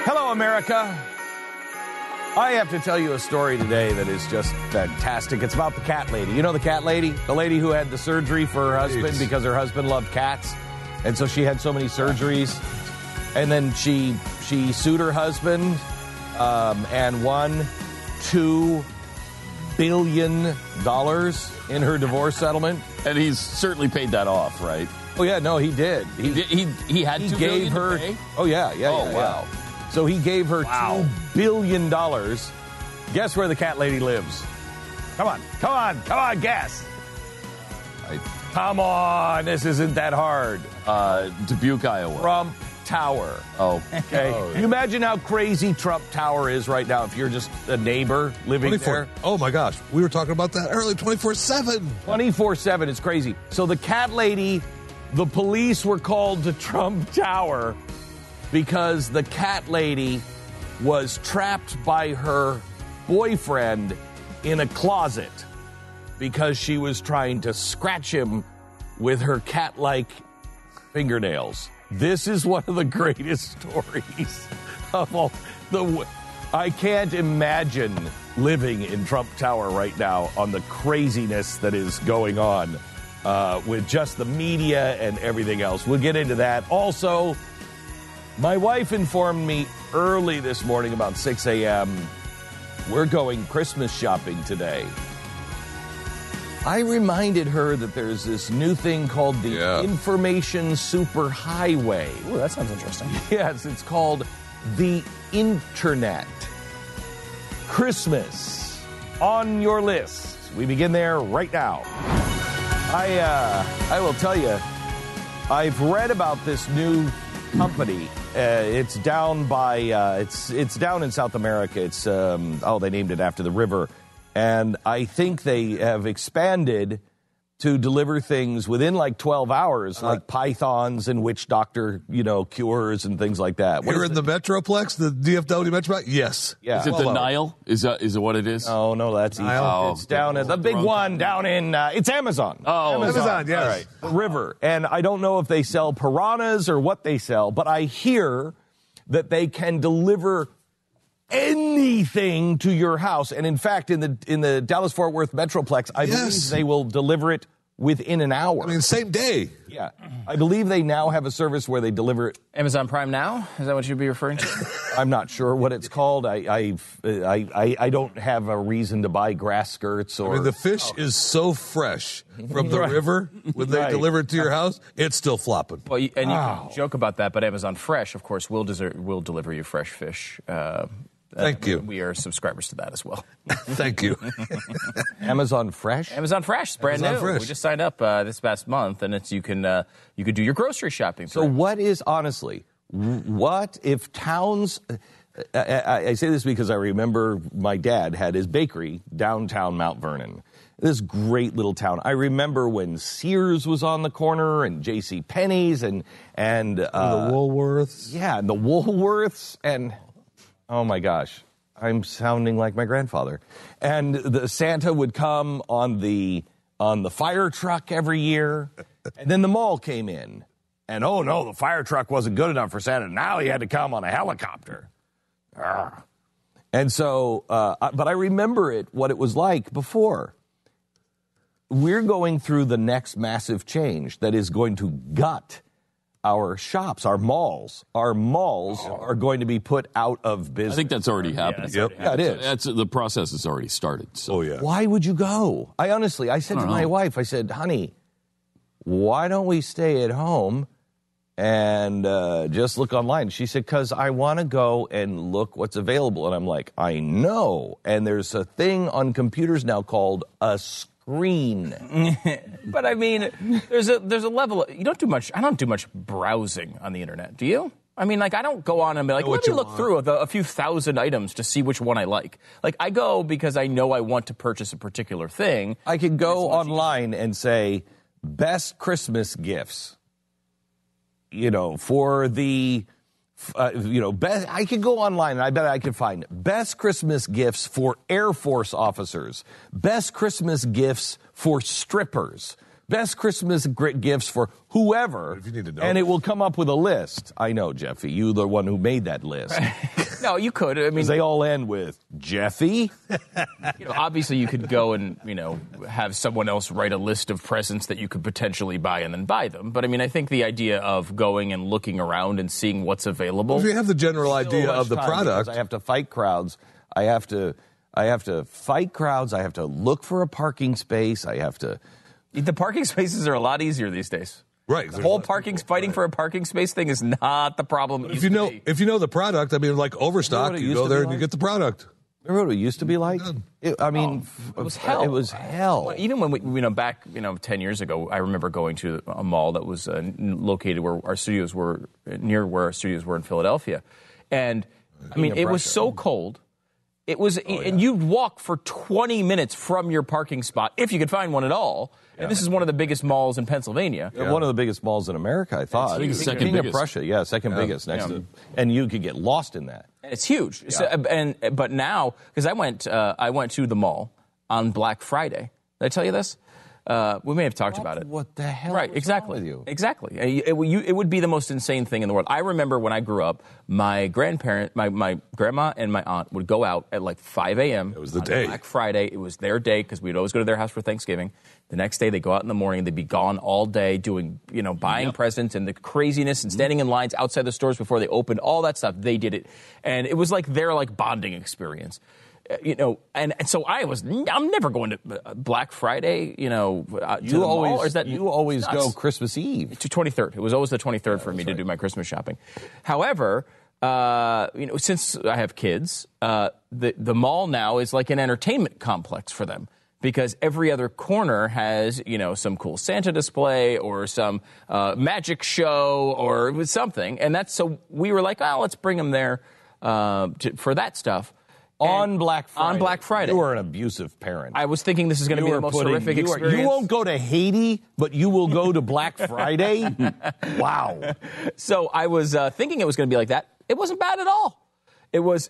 Hello, America. I have to tell you a story today that is just fantastic. It's about the cat lady. You know the cat lady? The lady who had the surgery for her husband because her husband loved cats. And so she had so many surgeries. And then she sued her husband and won $2 billion in her divorce settlement. And he's certainly paid that off, right? Oh, yeah, no, he did. He had $2 billion to pay? Oh, yeah. Wow. So he gave her $2 billion. Guess where the cat lady lives? Come on, guess. Come on, this isn't that hard. Dubuque, Iowa. Trump Tower. Oh. Okay. You imagine how crazy Trump Tower is right now if you're just a neighbor living there. Oh, my gosh. We were talking about that earlier, 24/7. 24/7. It's crazy. So the cat lady, the police were called to Trump Tower because the cat lady was trapped by her boyfriend in a closet because she was trying to scratch him with her cat-like fingernails. This is one of the greatest stories of all. I can't imagine living in Trump Tower right now on the craziness that is going on with just the media and everything else. We'll get into that. Also, my wife informed me early this morning about 6 a.m. we're going Christmas shopping today. I reminded her that there's this new thing called the Information Superhighway. Ooh, that sounds interesting. Yes, it's called the Internet. Christmas on your list. We begin there right now. I will tell you, I've read about this new company. It's down by it's down in South America. It's they named it after the river. And I think they have expanded to deliver things within like 12 hours, like pythons and witch doctor, cures and things like that. Here in the Metroplex, the DFW Metroplex? Yes. Yeah. Is it the Nile? Is it what it is? Oh, no, that's easy. It's down at the big one down in, it's Amazon. Oh, Amazon, yes. All right. The river. And I don't know if they sell piranhas or what they sell, but I hear that they can deliver anything to your house. And in fact, in the Dallas-Fort Worth Metroplex, I believe they will deliver it within an hour. I mean, same day. Yeah. I believe they now have a service where they deliver it. Amazon Prime Now? Is that what you'd be referring to? I'm not sure what it's called. I don't have a reason to buy grass skirts or... I mean, the fish is so fresh from the river when they deliver it to your house, it's still flopping. Well, you can joke about that, but Amazon Fresh, of course, will deliver you fresh fish. Thank you. We are subscribers to that as well. Thank you. Amazon Fresh? Amazon Fresh is brand new. Fresh. We just signed up this past month, and you could do your grocery shopping. So what if towns... I say this because I remember my dad had his bakery downtown Mount Vernon. This great little town. I remember when Sears was on the corner and J.C. Penney's and the Woolworths. Yeah, and the Woolworths and... Oh, my gosh. I'm sounding like my grandfather. And the Santa would come on the fire truck every year. And then the mall came in. And, oh, no, the fire truck wasn't good enough for Santa. Now he had to come on a helicopter. And so, but I remember what it was like before. We're going through the next massive change that is going to gut our shops, our malls. Our malls are going to be put out of business. I think that's already happening. Yeah, it is. The process has already started. So. Oh, yeah. Why would you go? I said to my wife, I said, honey, why don't we stay at home and just look online? She said, because I want to go and look what's available. And I'm like, I know. And there's a thing on computers now called a screen. But I mean, there's a level. I don't do much browsing on the internet. Do you? I mean, I don't go on and be like, let me look through a few thousand items to see which one I like. I go because I know I want to purchase a particular thing. I could go online and say, best Christmas gifts, for the... best, I could go online and I bet I could find best Christmas gifts for Air Force officers, best Christmas gifts for strippers, best Christmas gifts for whoever. If you need to know. And it will come up with a list. I know, Jeffy. You the one who made that list. No, you could. I mean, they all end with Jeffy. Obviously, you could go and, have someone else write a list of presents that you could potentially buy and then buy them. But I mean, I think the idea of going and looking around and seeing what's available. If you have the general idea of the product. I have to fight crowds. I have to fight crowds. I have to look for a parking space. The parking spaces are a lot easier these days. Right. The whole fighting for a parking space thing is not the problem. If you know the product, I mean, like Overstock, you go there and you get the product. Remember what it used to be like? It was hell. It was hell. Well, even when we, back 10 years ago, I remember going to a mall that was located where our studios were, near where our studios were in Philadelphia, and it was so cold. It was, and you'd walk for 20 minutes from your parking spot if you could find one at all. And this is one of the biggest malls in Pennsylvania. Yeah. One of the biggest malls in America, I thought. Second biggest. Of Prussia, second biggest next to, and you could get lost in that. And it's huge. Yeah. But now, because I went to the mall on Black Friday. Did I tell you this? We may have talked about it. What the hell? Right, exactly. Wrong with you? Exactly. It would be the most insane thing in the world. I remember when I grew up, my my grandma and my aunt would go out at like 5 a.m. It was the day. Black Friday. It was their day because we'd always go to their house for Thanksgiving. The next day, they go out in the morning. They'd be gone all day doing, buying presents and the craziness and standing in lines outside the stores before they opened. All that stuff. They did it. And it was like their bonding experience. And so I'm never going to Black Friday, You always go Christmas Eve. To 23rd. It was always the 23rd for me to do my Christmas shopping. However, since I have kids, the mall now is like an entertainment complex for them. Because every other corner has, some cool Santa display or some magic show or something. And so we were like, let's bring them there for that stuff. On Black Friday. You were an abusive parent. I was thinking this is going to be the most horrific experience. You won't go to Haiti, but you will go to Black Friday? Wow. So I was thinking it was going to be like that. It wasn't bad at all. It was,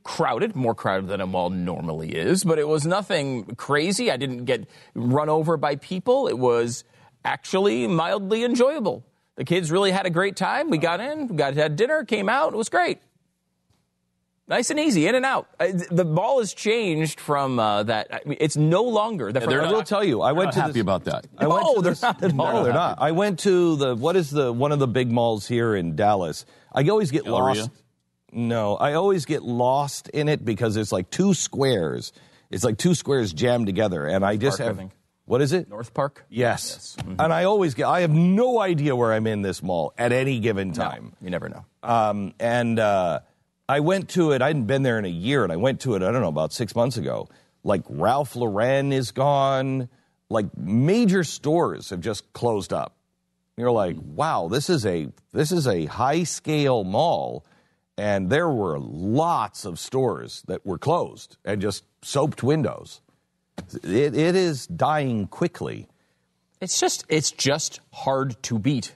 crowded, more crowded than a mall normally is, but it was nothing crazy. I didn't get run over by people. It was actually mildly enjoyable. The kids really had a great time. We got in, had dinner, came out. It was great. Nice and easy, in and out. The mall has changed from that. It's no longer. I will tell you, I went to happy about that. They're not at all. No, they're not. I went to one of the big malls here in Dallas. I always get lost. No, I always get lost in it because it's like two squares. It's like two squares jammed together, and I just have. What is it? North Park? Yes. Mm-hmm. And I have no idea where I'm in this mall at any given time. No, you never know. I went to it. I hadn't been there in a year, and I went to it, I don't know, about 6 months ago. Like, Ralph Lauren is gone. Like, major stores have just closed up. You're like, wow, this is a high-scale mall, and there were lots of stores that were closed and just soaped windows. It is dying quickly. It's just hard to beat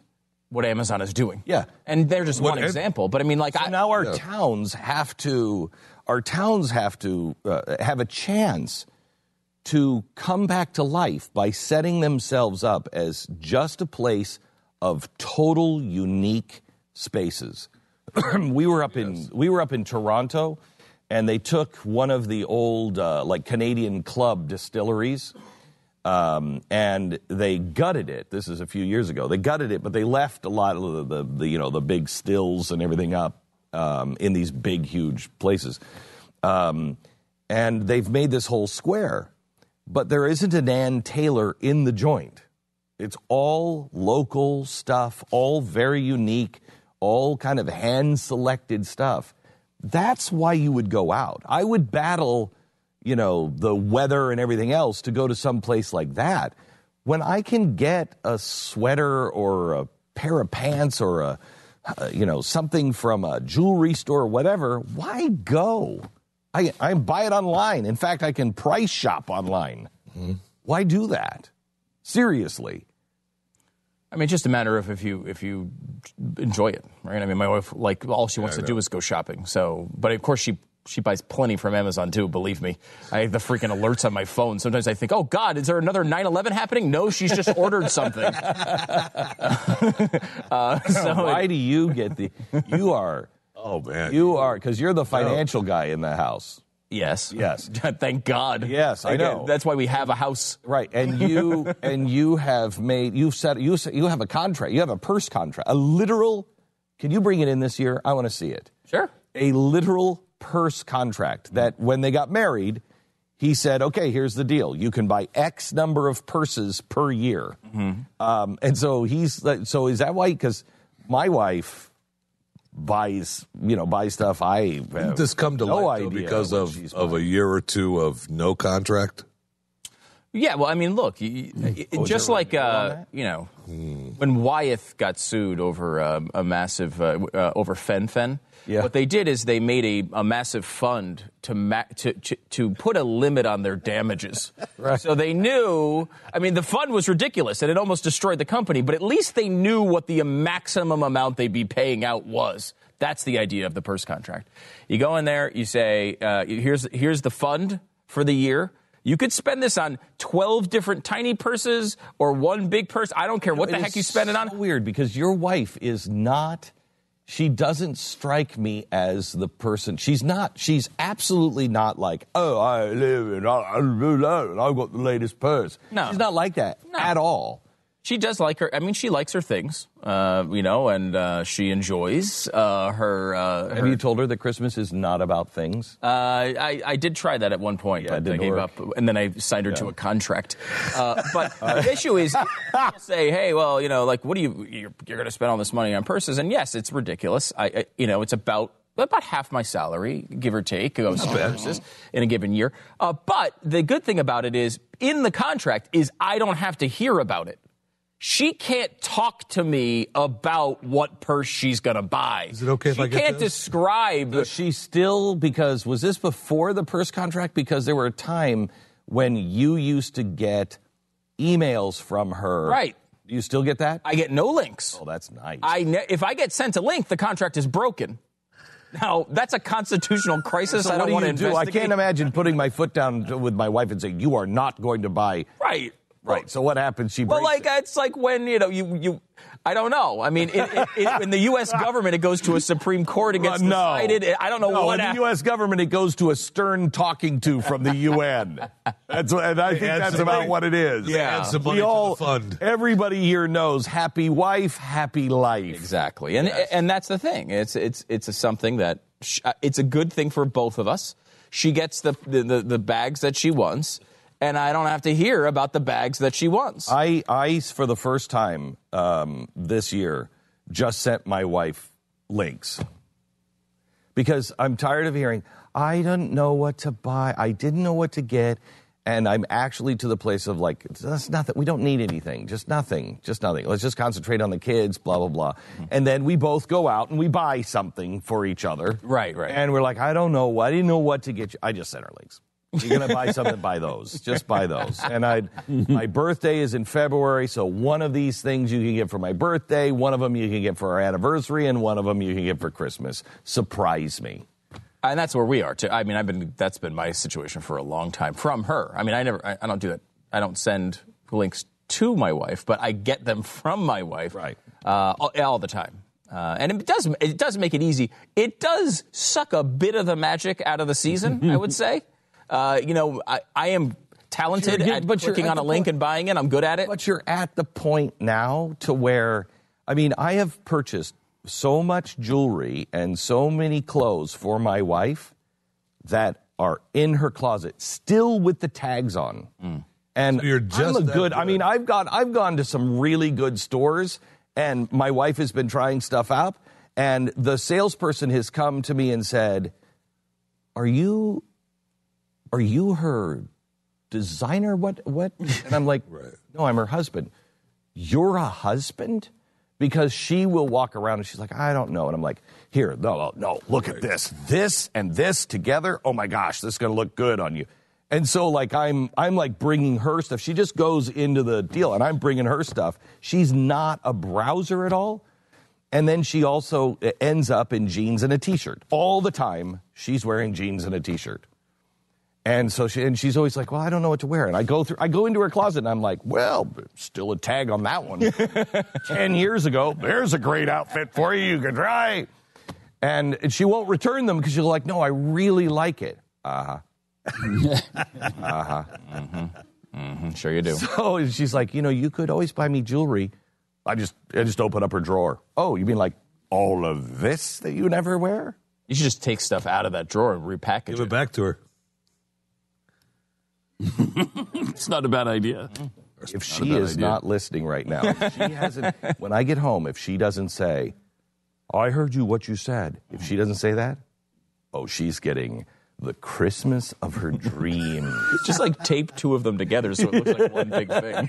what Amazon is doing. Yeah. And they're just one example. But now our towns have to have a chance to come back to life by setting themselves up as just a place of total unique spaces. We were up in Toronto, and they took one of the old Canadian club distilleries. And they gutted it. This is a few years ago. They gutted it, but they left a lot of the big stills and everything up in these big, huge places. And they've made this whole square, but there isn't an Ann Taylor in the joint. It's all local stuff, all very unique, all kind of hand-selected stuff. That's why you would go out. I would battle, the weather and everything else to go to some place like that. When I can get a sweater or a pair of pants or something from a jewelry store or whatever, why go? I buy it online. In fact, I can price shop online. Mm-hmm. Why do that? Seriously. It's just a matter of if you enjoy it, right? My wife, all she wants to do is go shopping. So, but of course she She buys plenty from Amazon, too, believe me. I have the freaking alerts on my phone. Sometimes I think, oh, God, is there another 9/11 happening? No, she's just ordered something. Why do you get you are, Oh, man. you are, because you're the financial guy in the house. Yes. Yes. Thank God. Yes, I know. That's why we have a house. Right, and you have a contract, you have a purse contract, a literal, can you bring it in this year? I want to see it. Sure. A literal purse contract that when they got married, he said, okay, here's the deal. You can buy X number of purses per year. Mm-hmm. And so so is that why? Because my wife buys stuff. I have Didn't this come to no light though, idea because what she's of a buying. year or two of no contract? Yeah, well, I mean, look, just like, when Wyeth got sued over a massive, over Fen-Phen, what they did is they made a massive fund to put a limit on their damages. Right. So they knew, I mean, the fund was ridiculous and it almost destroyed the company, but at least they knew what the maximum amount they'd be paying out was. That's the idea of the purse contract. You go in there, you say, here's the fund for the year. You could spend this on 12 different tiny purses or one big purse. I don't care what the heck you spend it on. It's so weird because your wife is not, she doesn't strike me as the person. She's absolutely not like, oh, I live and I've got the latest purse. No. She's not like that at all. She does like her. I mean, she likes her things, and she enjoys her. Have you told her that Christmas is not about things? I did try that at one point, but I gave up, and then I signed her to a contract. But the issue is, people say, "Hey, well, what do you're going to spend all this money on purses?" And yes, it's ridiculous. It's about half my salary, give or take, goes to purses in a given year. But the good thing about it is, in the contract, is I don't have to hear about it. She can't talk to me about what purse she's going to buy. Is it okay if I get She can't this? She describe. was this before the purse contract? Because there were a time when you used to get emails from her. Right. Do you still get that? I get no links. Oh, that's nice. If I get sent a link, the contract is broken. Now, that's a constitutional crisis. So I don't want to investigate. I can't imagine putting my foot down with my wife and saying, you are not going to buy. Right. Right. So what happens? She breaks it. It's like when, you I don't know. I mean, in the U.S. government, it goes to a Supreme Court. It gets decided. I don't know what. In the U.S. government, it goes to a stern talking to from the UN. I think that's about what it is. Yeah. Add some money to the fund. Everybody here knows happy wife, happy life. Exactly. And that's the thing. It's something that it's a good thing for both of us. She gets the bags that she wants. And I don't have to hear about the bags that she wants. I for the first time this year, just sent my wife links. Because I'm tired of hearing, I don't know what to buy. I didn't know what to get. And I'm actually to the place of like, that's nothing. We don't need anything. Just nothing. Just nothing. Let's just concentrate on the kids, blah, blah, blah. Mm-hmm. And then we both go out and we buy something for each other. Right. And we're like, I didn't know what to get you. I just sent her links. You're going to buy something, buy those. Just buy those. And my birthday is in February, so one of these things you can get for my birthday, one of them you can get for our anniversary, and one of them you can get for Christmas. Surprise me. And that's where we are, too. I mean, that's been my situation for a long time from her. I mean, I don't do that. I don't send links to my wife, but I get them from my wife. Right. All the time. And it does make it easy. It does suck a bit of the magic out of the season, I would say. I am talented at clicking on a link and buying it. I'm good at it. But you're at the point now to where, I mean, I have purchased so much jewelry and so many clothes for my wife that are in her closet, still with the tags on. Mm. And so you're just I'm good. I mean, I've gone to some really good stores, and my wife has been trying stuff out, and the salesperson has come to me and said, Are you her designer? What? And I'm like, right. No, I'm her husband. You're a husband? Because she will walk around and she's like, I don't know. And I'm like, here, no, look at this. This and this together. Oh my gosh, this is going to look good on you. And so like I'm like bringing her stuff. She just goes into the deal and I'm bringing her stuff. She's not a browser at all. And then she also ends up in jeans and a T-shirt. All the time, she's wearing jeans and a T-shirt. And so she's always like, well, I don't know what to wear. And I go into her closet, and I'm like, well, still a tag on that one. 10 years ago, there's a great outfit for you. You can try. And she won't return them because she's like, no, I really like it. Uh-huh. Uh-huh. Mm-hmm. Mm-hmm. Sure you do. So she's like, you could always buy me jewelry. I just open up her drawer. Oh, you mean like all of this that you never wear? You should just take stuff out of that drawer and repackage Give it back to her. It's not a bad idea. If she is not listening right now, if she hasn't, when I get home, if she doesn't say, I heard what you said. If she doesn't say that, she's getting the Christmas of her dreams. Just like tape two of them together so it looks like one big thing.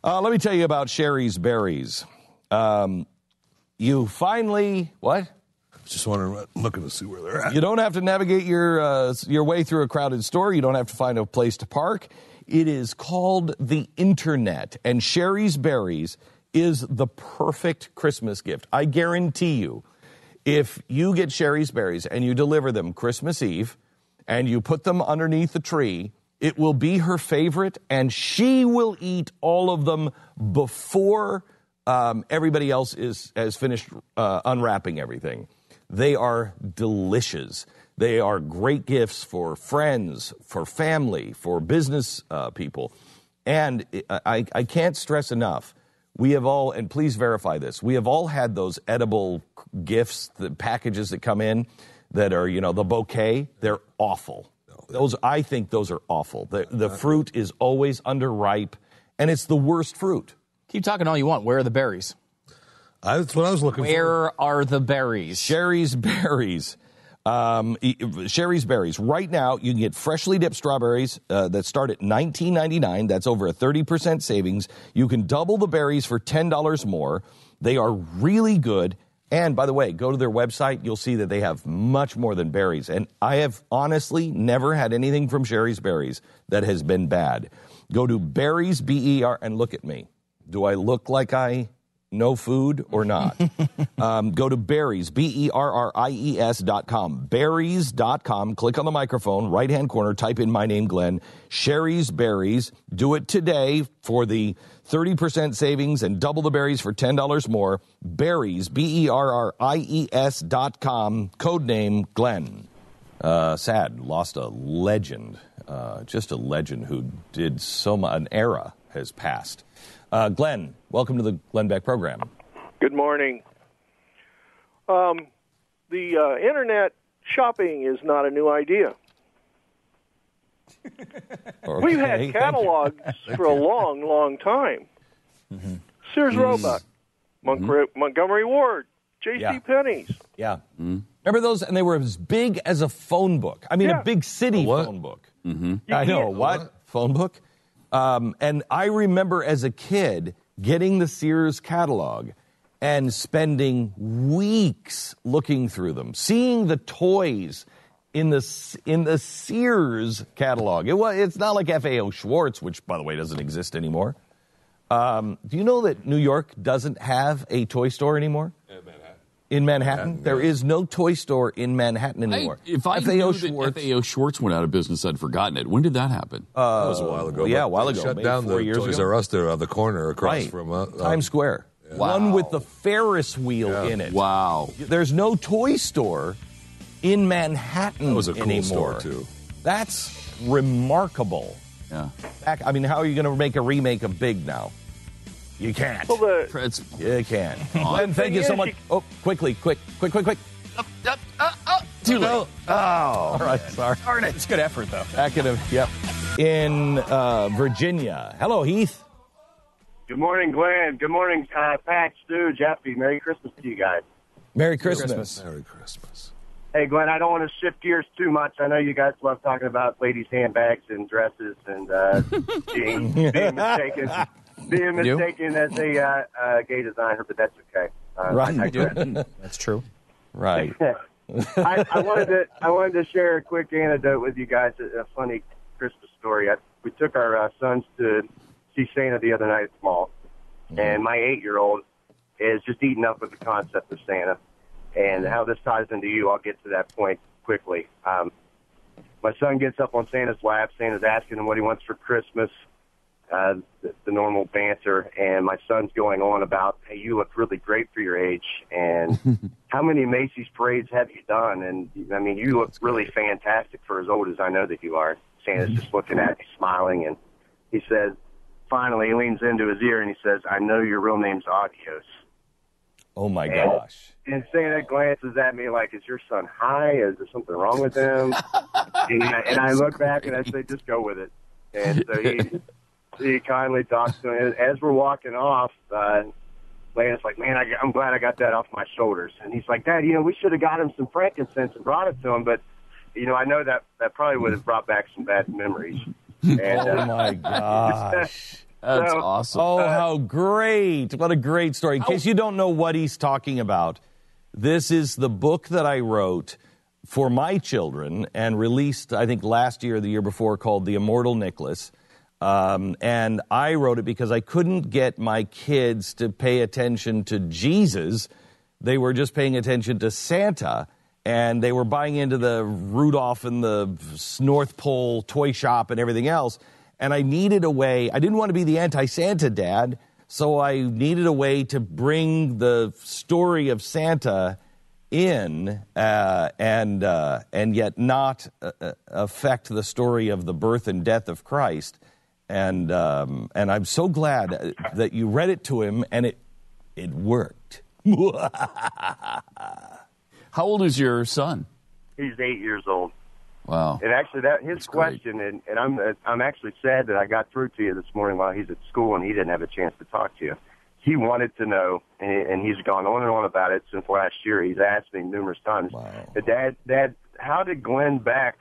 Let me tell you about Sherry's Berries. You finally, what? Just wondering, looking to see where they're at. You don't have to navigate your way through a crowded store. You don't have to find a place to park. It is called the Internet, and Sherry's Berries is the perfect Christmas gift. I guarantee you, if you get Sherry's Berries and you deliver them Christmas Eve and you put them underneath the tree, it will be her favorite, and she will eat all of them before everybody else has finished unwrapping everything. They are delicious. They are great gifts for friends, for family, for business people. And I can't stress enough, we have all, and please verify this, we have all had those edible gifts, the packages that come in that are, the bouquet. They're awful. I think those are awful. The fruit is always underripe, and it's the worst fruit. Keep talking all you want. Where are the berries? That's what I was looking for. Where are the berries? Sherry's Berries. Sherry's Berries. Right now, you can get freshly dipped strawberries that start at $19.99. That's over a 30% savings. You can double the berries for $10 more. They are really good. And by the way, go to their website. You'll see that they have much more than berries. And I have honestly never had anything from Sherry's Berries that has been bad. Go to Berries, B-E-R, and look at me. Do I look like I know food or not? Go to Berries, BERRIES.com. Berries.com. Click on the microphone, right-hand corner, type in my name, Glenn. Sherry's Berries. Do it today for the 30% savings and double the berries for $10 more. Berries, BERRIES.com. Code name, Glenn. Sad. Lost a legend. Just a legend who did so much. An era has passed. Glenn, welcome to the Glenn Beck program. Good morning. The Internet shopping is not a new idea. Okay, We've had catalogs for a long, long time. Mm-hmm. Sears Roebuck, Montgomery Ward, J.C. Penney's. Yeah. Mm-hmm. Remember those? And they were as big as a phone book. I mean, a big city phone book. Mm-hmm. I know. What? Phone book? And I remember as a kid getting the Sears catalog and spending weeks looking through them, seeing the toys in the Sears catalog. It's not like F.A.O. Schwartz, which, by the way, doesn't exist anymore. Do you know that New York doesn't have a toy store anymore? In Manhattan? There is no toy store in Manhattan anymore. If I knew that F.A.O. Schwartz went out of business, I'd forgotten it. When did that happen? That was a while ago. Yeah, a while ago. Shut down the Toys R Us there on the corner across from Times Square. Yeah. One with the Ferris wheel in it. Wow. There's no toy store in Manhattan anymore. That was a cool store, too. That's remarkable. Yeah. I mean, how are you going to make a remake of Big now? You can't. Well, you can. Glenn, thank you so much. Oh, quick. Too late. Oh, all right. Sorry. Darn it. It's good effort, though. Back in Virginia. Hello, Heath. Good morning, Glenn. Good morning, Pat, Stu, Jeffy. Merry Christmas to you guys. Merry Christmas. Merry Christmas. Hey, Glenn, I don't want to shift gears too much. I know you guys love talking about ladies' handbags and dresses and being mistaken. Being mistaken as a gay designer, but that's okay. Right. That's true. Right. I wanted to share a quick anecdote with you guys, a funny Christmas story. We took our sons to see Santa the other night at the mall, and my 8-year-old is just eating up with the concept of Santa. And how this ties into you, I'll get to that point quickly. My son gets up on Santa's lap. Santa's asking him what he wants for Christmas, the normal banter. And my son's going on about, hey, you look really great for your age. And how many Macy's parades have you done? And, I mean, you look really fantastic for as old as I know that you are. Santa's just looking at me, smiling. And he says, finally, he leans into his ear and he says, I know your real name's Adios. Oh, my gosh. And Santa glances at me like, is your son high? Is there something wrong with him? and I look back and I say, just go with it. And so he kindly talks to him. As we're walking off, Lana's like, man, I'm glad I got that off my shoulders. And he's like, Dad, we should have got him some frankincense and brought it to him. But, I know that probably would have brought back some bad memories. And, oh, my gosh. That's awesome. Oh, how great. What a great story. In case you don't know what he's talking about, this is the book that I wrote for my children and released, I think, last year or the year before, called The Immortal Nicholas. And I wrote it because I couldn't get my kids to pay attention to Jesus. They were just paying attention to Santa. And they were buying into the Rudolph and the North Pole toy shop and everything else. And I needed a way. I didn't want to be the anti-Santa dad, so I needed a way to bring the story of Santa in and yet not affect the story of the birth and death of Christ. And I'm so glad that you read it to him, and it worked. How old is your son? He's 8 years old. Wow. And actually, his question, and I'm actually sad that I got through to you this morning while he's at school and he didn't have a chance to talk to you. He wanted to know, and he's gone on and on about it since last year. He's asked me numerous times, wow. Dad, how did Glenn Beck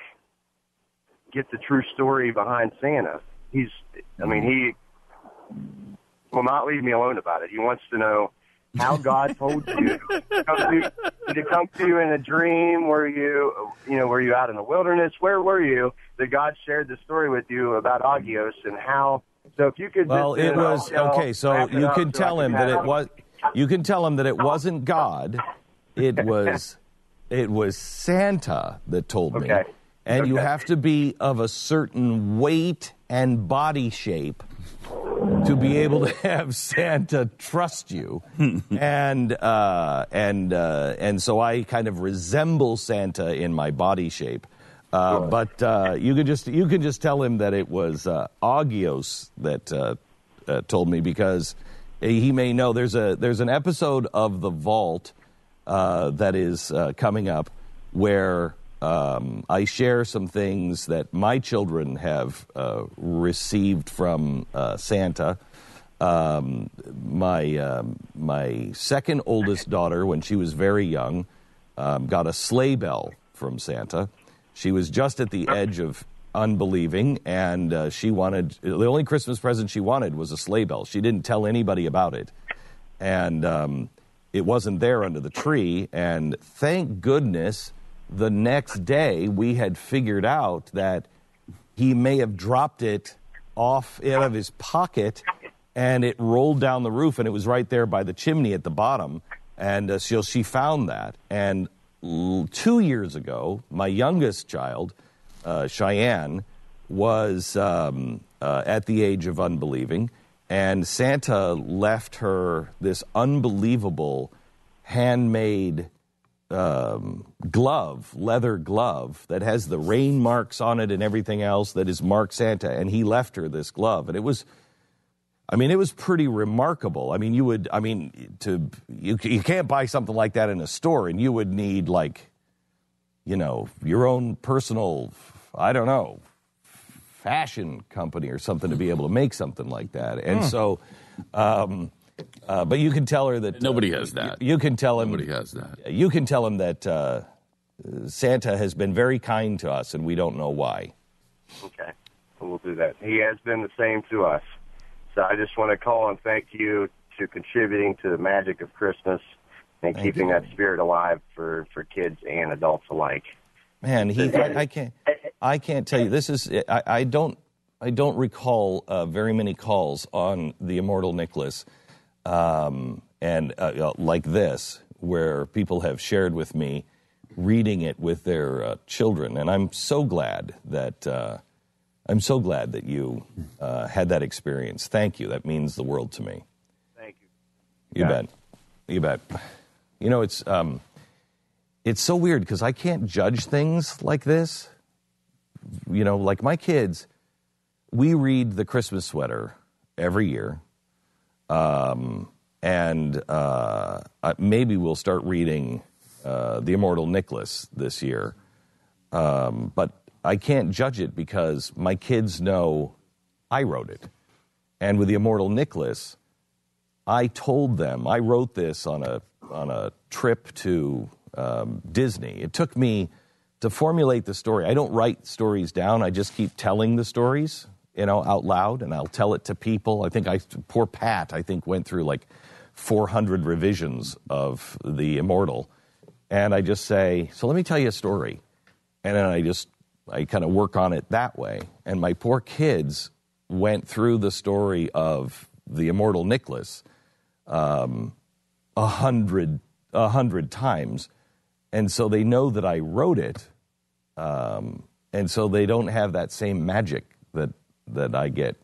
get the true story behind Santa? He will not leave me alone about it. He wants to know how God told you. Did it come to you in a dream? Were you out in the wilderness? Where were you that God shared the story with you about Agios and how? So if you could. Well, it was okay. So you can tell him that it was. You can tell him that it wasn't God. It was Santa that told me. And you have to be of a certain weight and body shape to be able to have Santa trust you, and so I kind of resemble Santa in my body shape, but you can just tell him that it was Agios that told me, because he may know there's an episode of The Vault that is coming up where I share some things that my children have received from Santa. My second oldest daughter, when she was very young, got a sleigh bell from Santa. She was just at the edge of unbelieving, and she wanted, the only Christmas present she wanted was a sleigh bell. She didn't tell anybody about it, and it wasn't there under the tree, and thank goodness the next day we had figured out that he may have dropped it off out of his pocket, and it rolled down the roof, and it was right there by the chimney at the bottom, and so she found that. And 2 years ago, my youngest child, Cheyenne, was at the age of unbelieving, and Santa left her this unbelievable handmade leather glove that has the rain marks on it and everything else that is marked Santa, and he left her this glove, and it was pretty remarkable. You can't buy something like that in a store, and you would need your own personal, fashion company or something to be able to make something like that. And so, but you can tell her that nobody has that. You can tell him nobody has that. You can tell him that Santa has been very kind to us, and we don't know why. Okay, we'll do that. He has been the same to us. So I just want to call and thank you to contributing to the magic of Christmas and keeping that spirit alive for kids and adults alike. Man, Heath, I can't tell you. This is I don't recall very many calls on the Immortal Nicholas, and and like this, where people have shared with me reading it with their children, and I'm so glad that you had that experience. Thank you. That means the world to me. Thank you. You bet. You bet. You know, it's so weird because I can't judge things like this. You know, like my kids, we read The Christmas Sweater every year. And maybe we'll start reading The Immortal Nicholas this year. But I can't judge it because my kids know I wrote it. And with The Immortal Nicholas, I told them, I wrote this on a trip to Disney. It took me to formulate the story. I don't write stories down. I just keep telling the stories, out loud, and I'll tell it to people. Poor Pat, went through like 400 revisions of The Immortal. And I just say, so let me tell you a story. And then I kind of work on it that way. And my poor kids went through the story of The Immortal Nicholas 100 times. And so they know that I wrote it. And so they don't have that same magic that I get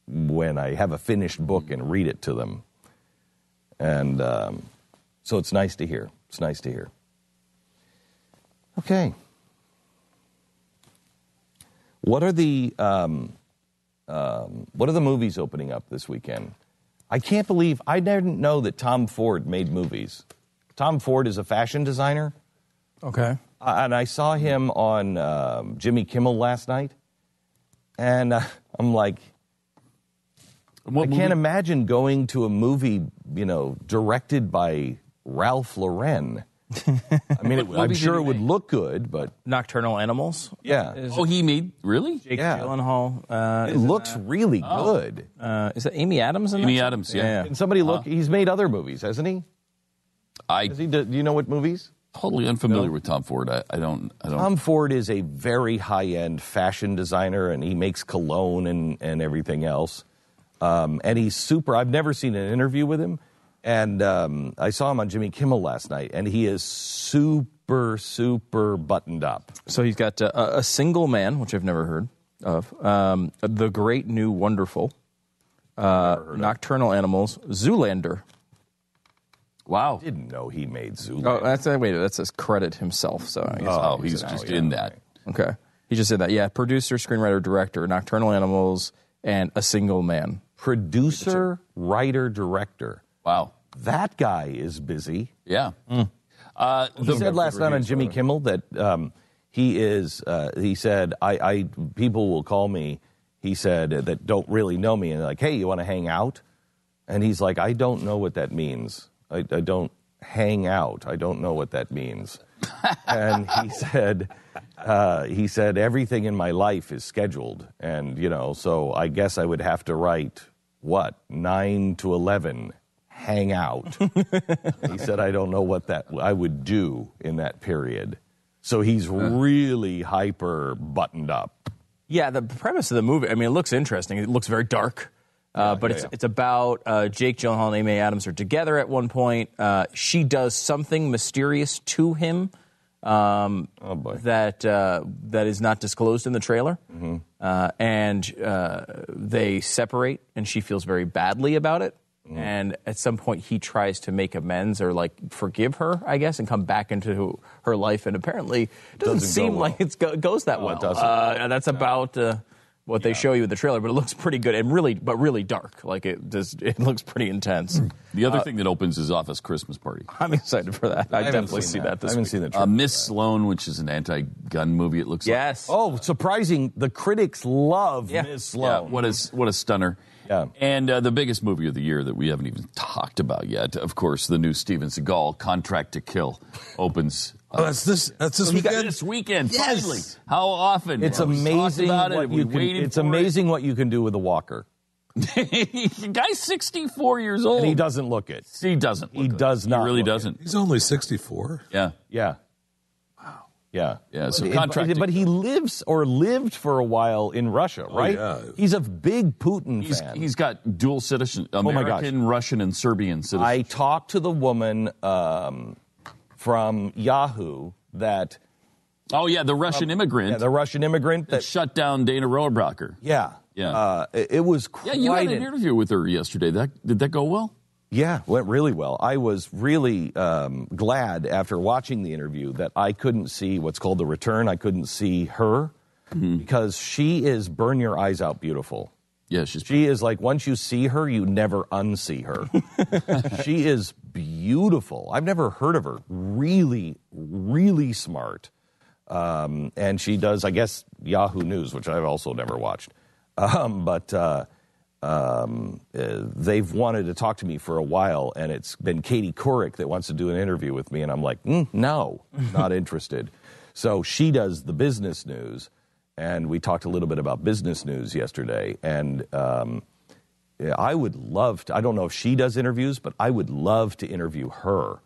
when I have a finished book and read it to them. And so it's nice to hear. It's nice to hear. Okay. What are the movies opening up this weekend? I can't believe I didn't know that Tom Ford made movies. Tom Ford is a fashion designer. Okay. And I saw him on Jimmy Kimmel last night. And I'm like, I can't imagine going to a movie, directed by Ralph Lauren. I mean, I'm sure it would look good, but... Nocturnal Animals? Yeah. He made... Really? Jake Gyllenhaal. It looks really good. Is that Amy Adams in that? Amy Adams, yeah. Can somebody look? He's made other movies, hasn't he? Do you know what movies? Totally unfamiliar with Tom Ford. I don't. Tom Ford is a very high-end fashion designer, and he makes cologne and everything else. And he's super... I've never seen an interview with him. And I saw him on Jimmy Kimmel last night, and he is super, super buttoned up. So he's got A Single Man, which I've never heard of, The Great New Wonderful, Nocturnal Animals, Zoolander. Wow. I didn't know he made Zoolander. Oh, that's his credit himself. So I guess he's just in that. Okay. He just did that. Yeah, producer, screenwriter, director, Nocturnal Animals, and A Single Man. Producer, writer, director. Wow. That guy is busy. Yeah. He said last night on Jimmy Kimmel that he said, people will call me, he said, that don't really know me, and they're like, hey, you want to hang out? And he's like, I don't know what that means. I don't hang out. I don't know what that means. And he said, everything in my life is scheduled. And, so I guess I would have to write, 9 to 11 hang out. He said, I don't know what that I would do in that period. So he's really hyper buttoned up. Yeah, the premise of the movie, it looks interesting. It looks very dark. It's about Jake Gyllenhaal and Amy Adams are together at one point. She does something mysterious to him that is not disclosed in the trailer. Mm-hmm. And they separate, and she feels very badly about it. Mm. And at some point, he tries to make amends or forgive her, I guess, and come back into her life. And apparently, it doesn't seem like it goes that well. It doesn't. And that's about what they show you in the trailer. But it looks pretty good and really dark. It looks pretty intense. The other thing that opens is Office Christmas Party. I'm excited for that. I definitely see that. I haven't seen the trailer. Miss Sloane, which is an anti-gun movie. It looks yes. like. Oh, surprising! The critics love Miss Sloane. Yeah, what a stunner. Yeah. And the biggest movie of the year that we haven't even talked about yet, of course, the new Steven Seagal, Contract to Kill, opens. That's this weekend? This weekend, yes. finally. How often? It's amazing amazing what you can do with a walker. The guy's 64 years old. And he doesn't look it. He doesn't. He does not. He really doesn't. He's only 64. Yeah. Yeah. Yeah. Yeah, so contract. But he lived for a while in Russia, right? yeah. He's a big Putin fan. He's got dual citizenship, American, Russian, and Serbian citizenship. I talked to the woman from Yahoo that... Oh, yeah, the Russian immigrant. Yeah, the Russian immigrant that shut down Dana Rohrabacher. Yeah. Yeah. It was quite... Yeah, you had an interview with her yesterday. Did that go well? Yeah, went really well. I was really glad after watching the interview that I couldn't see what's called the return. I couldn't see her because she is burn your eyes out beautiful. Yeah, she is like, once you see her, you never unsee her. She is beautiful. I've never heard of her. Really, really smart. And she does, I guess, Yahoo News, which I've also never watched. They've wanted to talk to me for a while, and it's been Katie Couric that wants to do an interview with me, and I'm like, no, not interested. So she does the business news, and we talked a little bit about business news yesterday, and I would love to, I don't know if she does interviews, but I would love to interview her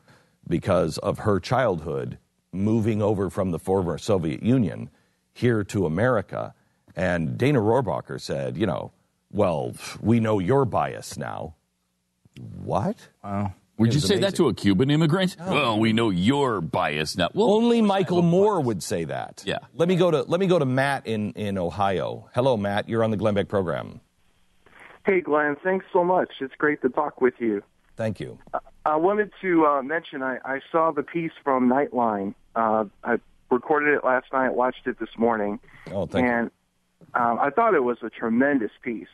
because of her childhood moving over from the former Soviet Union here to America. And Dana Rohrabacher said, well, we know your bias now. What? Wow. Would you say that to a Cuban immigrant? Oh. Well, we know your bias now. Well, only Michael Moore would say that. Yeah. Let me go to Matt in Ohio. Hello, Matt. You're on the Glenn Beck program. Hey, Glenn. Thanks so much. It's great to talk with you. Thank you. I wanted to mention I saw the piece from Nightline. I recorded it last night, watched it this morning. Oh, thank you. I thought it was a tremendous piece.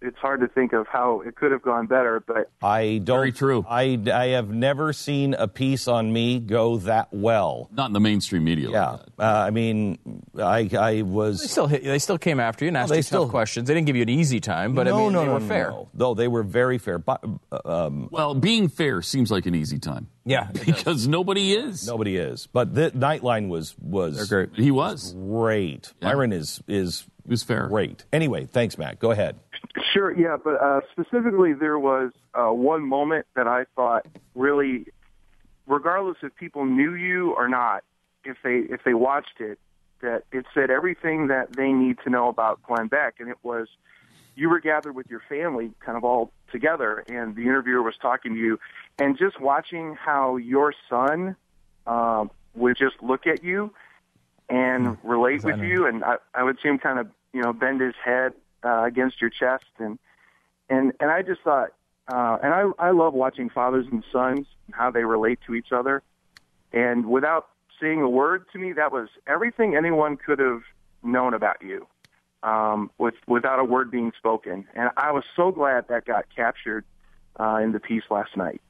It's hard to think of how it could have gone better, but very true. I have never seen a piece on me go that well. Not in the mainstream media. Yeah, like that. I was. They still came after you and asked you tough questions. They didn't give you an easy time, but they were fair. No. Though they were very fair. Well, being fair seems like an easy time. Yeah, because nobody is. Nobody is. But the Nightline was great. He was great. Yeah. Myron is fair. Great. Anyway, thanks, Matt. Go ahead. Sure. Yeah, but specifically, there was one moment that I thought really, regardless if people knew you or not, if they watched it, that it said everything that they need to know about Glenn Beck, and it was you were gathered with your family, kind of all together, and the interviewer was talking to you, and just watching how your son would just look at you and relate with you, and I would see him kind of bend his head against your chest, and I just thought, and I love watching fathers and sons and how they relate to each other, and without saying a word to me, that was everything anyone could have known about you, without a word being spoken, and I was so glad that got captured in the piece last night.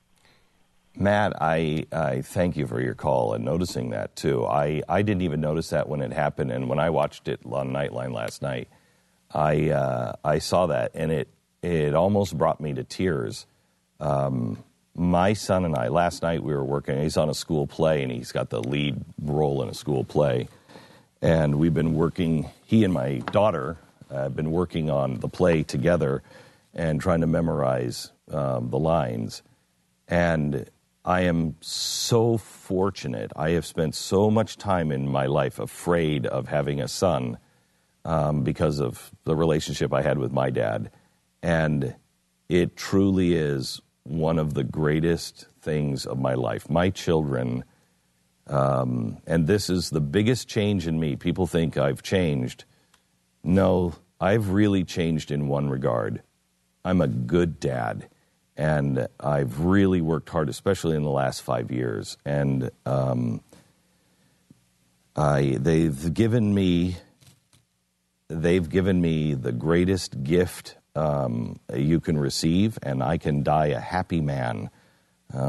Matt, I thank you for your call and noticing that too. I didn't even notice that when it happened, and when I watched it on Nightline last night, I saw that, and it almost brought me to tears. My son and I, last night we were working, he's on a school play, and he's got the lead role in a school play, and we've been working, he and my daughter have been working on the play together and trying to memorize the lines, and I am so fortunate. I have spent so much time in my life afraid of having a son because of the relationship I had with my dad. And it truly is one of the greatest things of my life. My children, and this is the biggest change in me. People think I've changed. No, I've really changed in one regard. I'm a good dad. And I've really worked hard, especially in the last 5 years. And they've given me the greatest gift you can receive, and I can die a happy man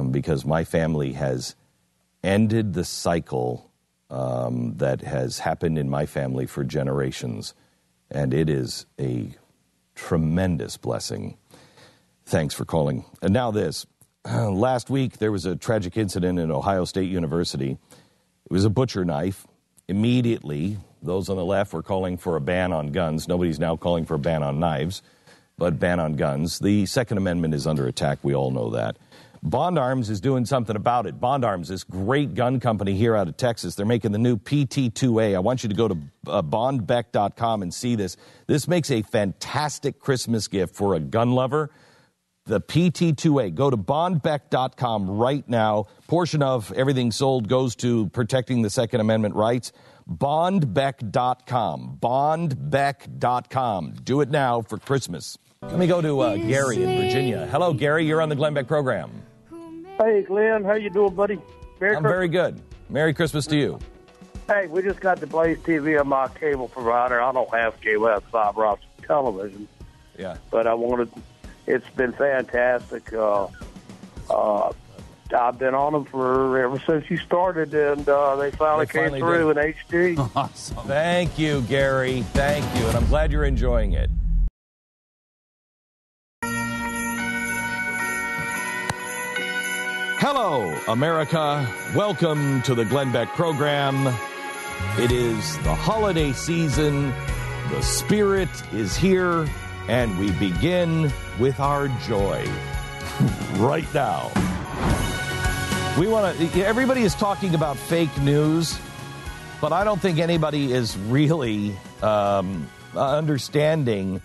because my family has ended the cycle that has happened in my family for generations, and it is a tremendous blessing. Thanks for calling. And now this. Last week, there was a tragic incident in Ohio State University. It was a butcher knife. Immediately, those on the left were calling for a ban on guns. Nobody's now calling for a ban on knives, but ban on guns. The Second Amendment is under attack. We all know that. Bond Arms is doing something about it. Bond Arms, this great gun company here out of Texas, they're making the new PT2A. I want you to go to bondbeck.com and see this. This makes a fantastic Christmas gift for a gun lover. The PT2A. Go to bondbeck.com right now. Portion of everything sold goes to protecting the Second Amendment rights. Bondbeck.com. Bondbeck.com. Do it now for Christmas. Let me go to Gary in Virginia. Hello, Gary. You're on the Glenn Beck program. Hey, Glenn. How you doing, buddy? I'm very good. Merry Christmas to you. Hey, we just got the Blaze TV on my cable provider. I don't have cable. I have fiber optic television. Yeah. But it's been fantastic. I've been on them ever since you started, and they finally came through in HD. Awesome. Thank you, Gary. Thank you. And I'm glad you're enjoying it. Hello, America. Welcome to the Glenn Beck program. It is the holiday season. The spirit is here, and we begin with our joy right now. Everybody is talking about fake news, but I don't think anybody is really understanding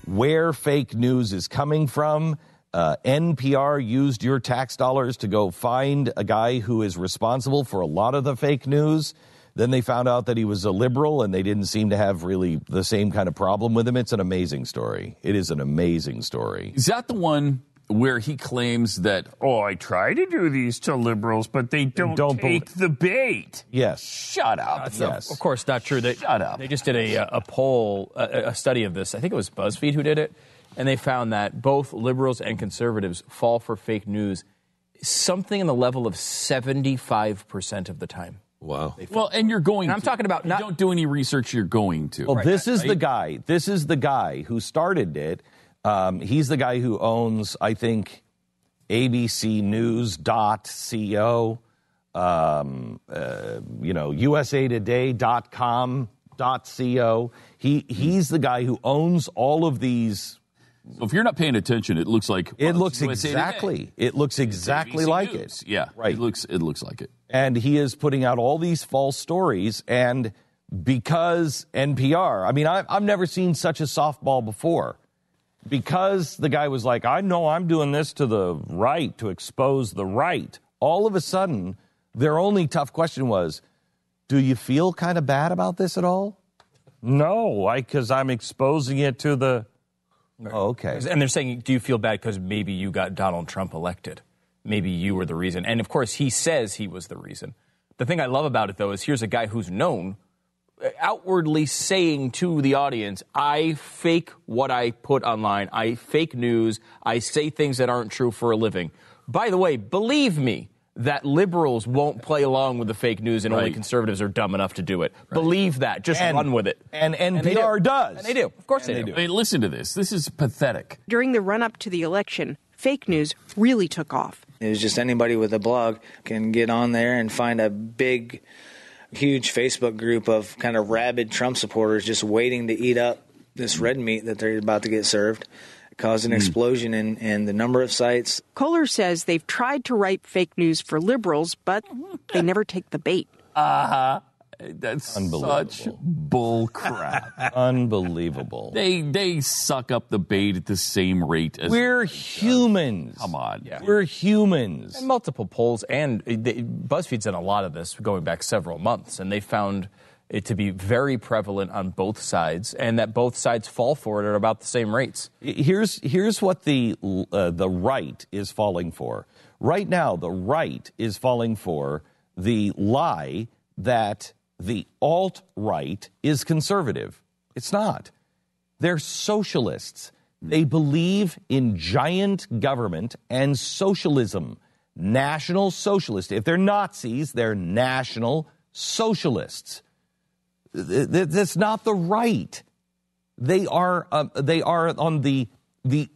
where fake news is coming from. NPR used your tax dollars to go find a guy who is responsible for a lot of the fake news. Then they found out that he was a liberal, and they didn't seem to have really the same kind of problem with him. It's an amazing story. It is an amazing story. Is that the one where he claims that, I try to do these to liberals, but they don't take the bait? Yes. Shut up. Yes. Of course, not true. Shut up. They just did a poll, a study of this. I think it was BuzzFeed who did it. And they found that both liberals and conservatives fall for fake news something in the level of 75% of the time. Wow. Well, and you're going and I'm talking about you don't do any research, you're going to. Well, this is the guy who started it. He's the guy who owns, I think, abcnews.co, usatoday.com.co. He's the guy who owns all of these. So if you're not paying attention, it looks like It looks exactly like News. it. Yeah, right. It looks like it. And he is putting out all these false stories, and because NPR, I've never seen such a softball before. Because the guy was like, I know I'm doing this to the right, to expose the right. All of a sudden, their only tough question was, do you feel kind of bad about this at all? No, because I'm exposing it to the... Oh, okay. And they're saying, do you feel bad because maybe you got Donald Trump elected? Maybe you were the reason. And, of course, he says he was the reason. The thing I love about it, though, is here's a guy who's known, outwardly saying to the audience, I fake what I put online. I fake news. I say things that aren't true for a living. By the way, believe me that liberals won't play along with the fake news and only conservatives are dumb enough to do it. Right. Believe that. Just run with it. And NPR does. And they do. Of course they do. I mean, listen to this. This is pathetic. During the run-up to the election, fake news really took off. It was just anybody with a blog can get on there and find a big, huge Facebook group of kind of rabid Trump supporters just waiting to eat up this red meat that they're about to get served. It caused an explosion in the number of sites. Kohler says they've tried to write fake news for liberals, but they never take the bait. That's such bull crap. Unbelievable. They suck up the bait at the same rate as we're humans. Come on. Yeah. We're humans. And multiple polls, and BuzzFeed's done a lot of this going back several months, and they found it to be very prevalent on both sides, and that both sides fall for it at about the same rates. Here's what the right is falling for. Right now, the right is falling for the lie that the alt-right is conservative. It's not. They're socialists. They believe in giant government and socialism. National socialists. If they're Nazis, they're national socialists. That's not the right. They are on the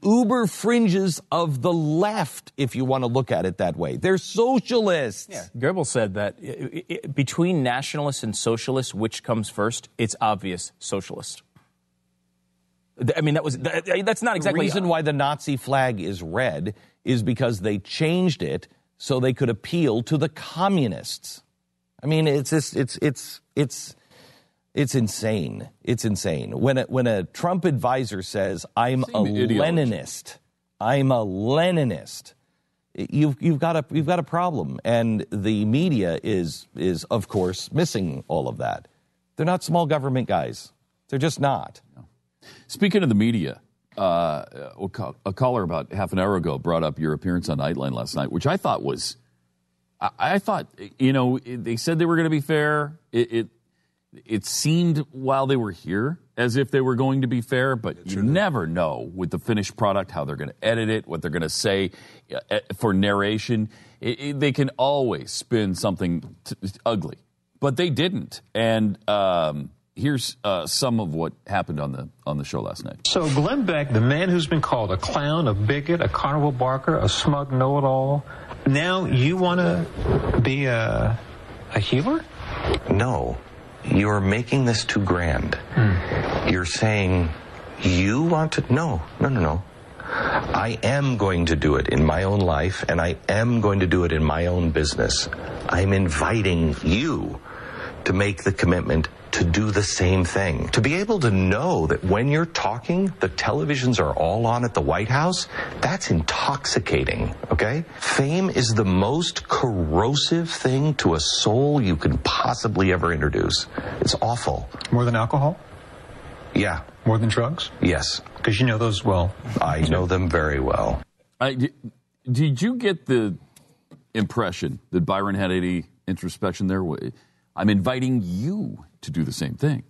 uber fringes of the left, if you want to look at it that way. They're socialists. Yeah. Goebbels said that between nationalists and socialists, which comes first? It's obvious, socialist. I mean, that's not exactly... The reason why the Nazi flag is red is because they changed it so they could appeal to the communists. I mean, it's insane. It's insane. When a Trump advisor says, "I'm a Leninist," you've got a problem, and the media is of course missing all of that. They're not small government guys. They're just not. Speaking of the media, a caller about half an hour ago brought up your appearance on Nightline last night, which I thought was, I thought, they said they were going to be fair. It seemed while they were here as if they were going to be fair, but you never know with the finished product how they're going to edit it, what they're going to say for narration. They can always spin something ugly, but they didn't. And here's some of what happened on the show last night. So Glenn Beck, the man who's been called a clown, a bigot, a carnival barker, a smug know-it-all, now you want to be a healer? No. You're making this too grand. You're saying you want to... No. I am going to do it in my own life, and I am going to do it in my own business. I'm inviting you to make the commitment to do the same thing. To be able to know that when you're talking, the televisions are all on at the White House, that's intoxicating, okay? Fame is the most corrosive thing to a soul you can possibly ever introduce. It's awful. More than alcohol? Yeah. More than drugs? Yes. Because you know those well. I know them very well. Did you get the impression that Byron had any introspection there? I'm inviting you to do the same thing.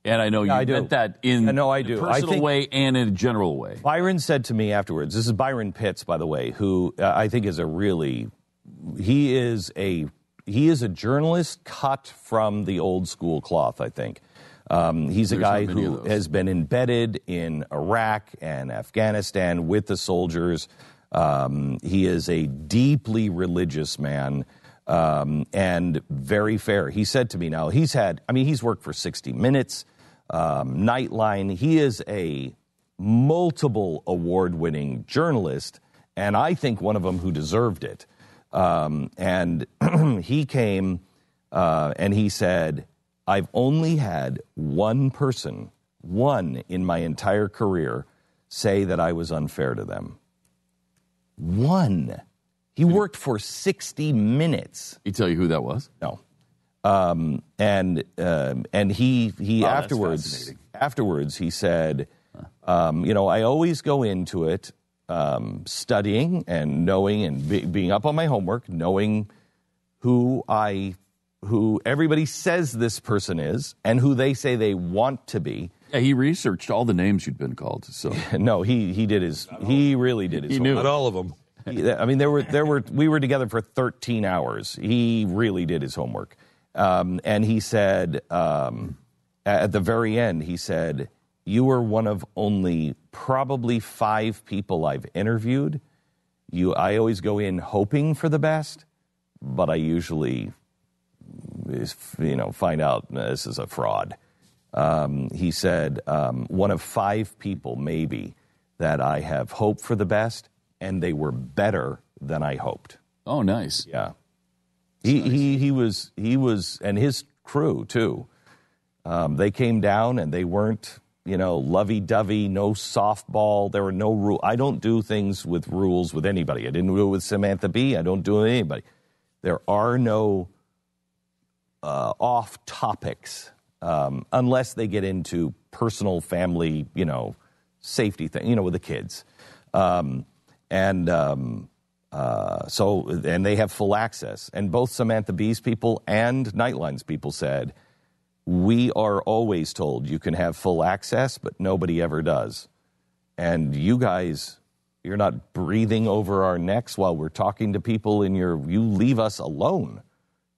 And I know you meant that in a personal way and in a general way. Byron said to me afterwards, this is Byron Pitts, by the way, who I think is he is a journalist cut from the old school cloth, I think. He's a guy who has been embedded in Iraq and Afghanistan with the soldiers. He is a deeply religious man. And very fair. He said to me now, he's worked for 60 Minutes, Nightline. He is a multiple award-winning journalist, and I think one of them who deserved it. And he came and he said, I've only had one in my entire career, say that I was unfair to them. One. He worked for 60 Minutes. He tell you who that was? No. And he afterwards he said, I always go into it studying and knowing and being up on my homework, knowing who everybody says this person is and who they say they want to be. Yeah, he researched all the names you'd been called. So no, he really did his homework. Knew. Not all of them. I mean, we were together for 13 hours. He really did his homework. And he said, at the very end, he said, you were one of only probably 5 people I've interviewed. I always go in hoping for the best, but I usually, find out this is a fraud. He said, one of 5 people maybe that I have hoped for the best, and they were better than I hoped. Oh, nice. Yeah. He was, and his crew too. They came down and they weren't, lovey-dovey, no softball. There were no rules. I don't do things with rules with anybody. I didn't do it with Samantha Bee. I don't do it with anybody. There are no off topics unless they get into personal family, safety thing, with the kids. And they have full access. And both Samantha Bee's people and Nightline's people said, we are always told you can have full access, but nobody ever does. And you guys, you're not breathing over our necks while we're talking to people you leave us alone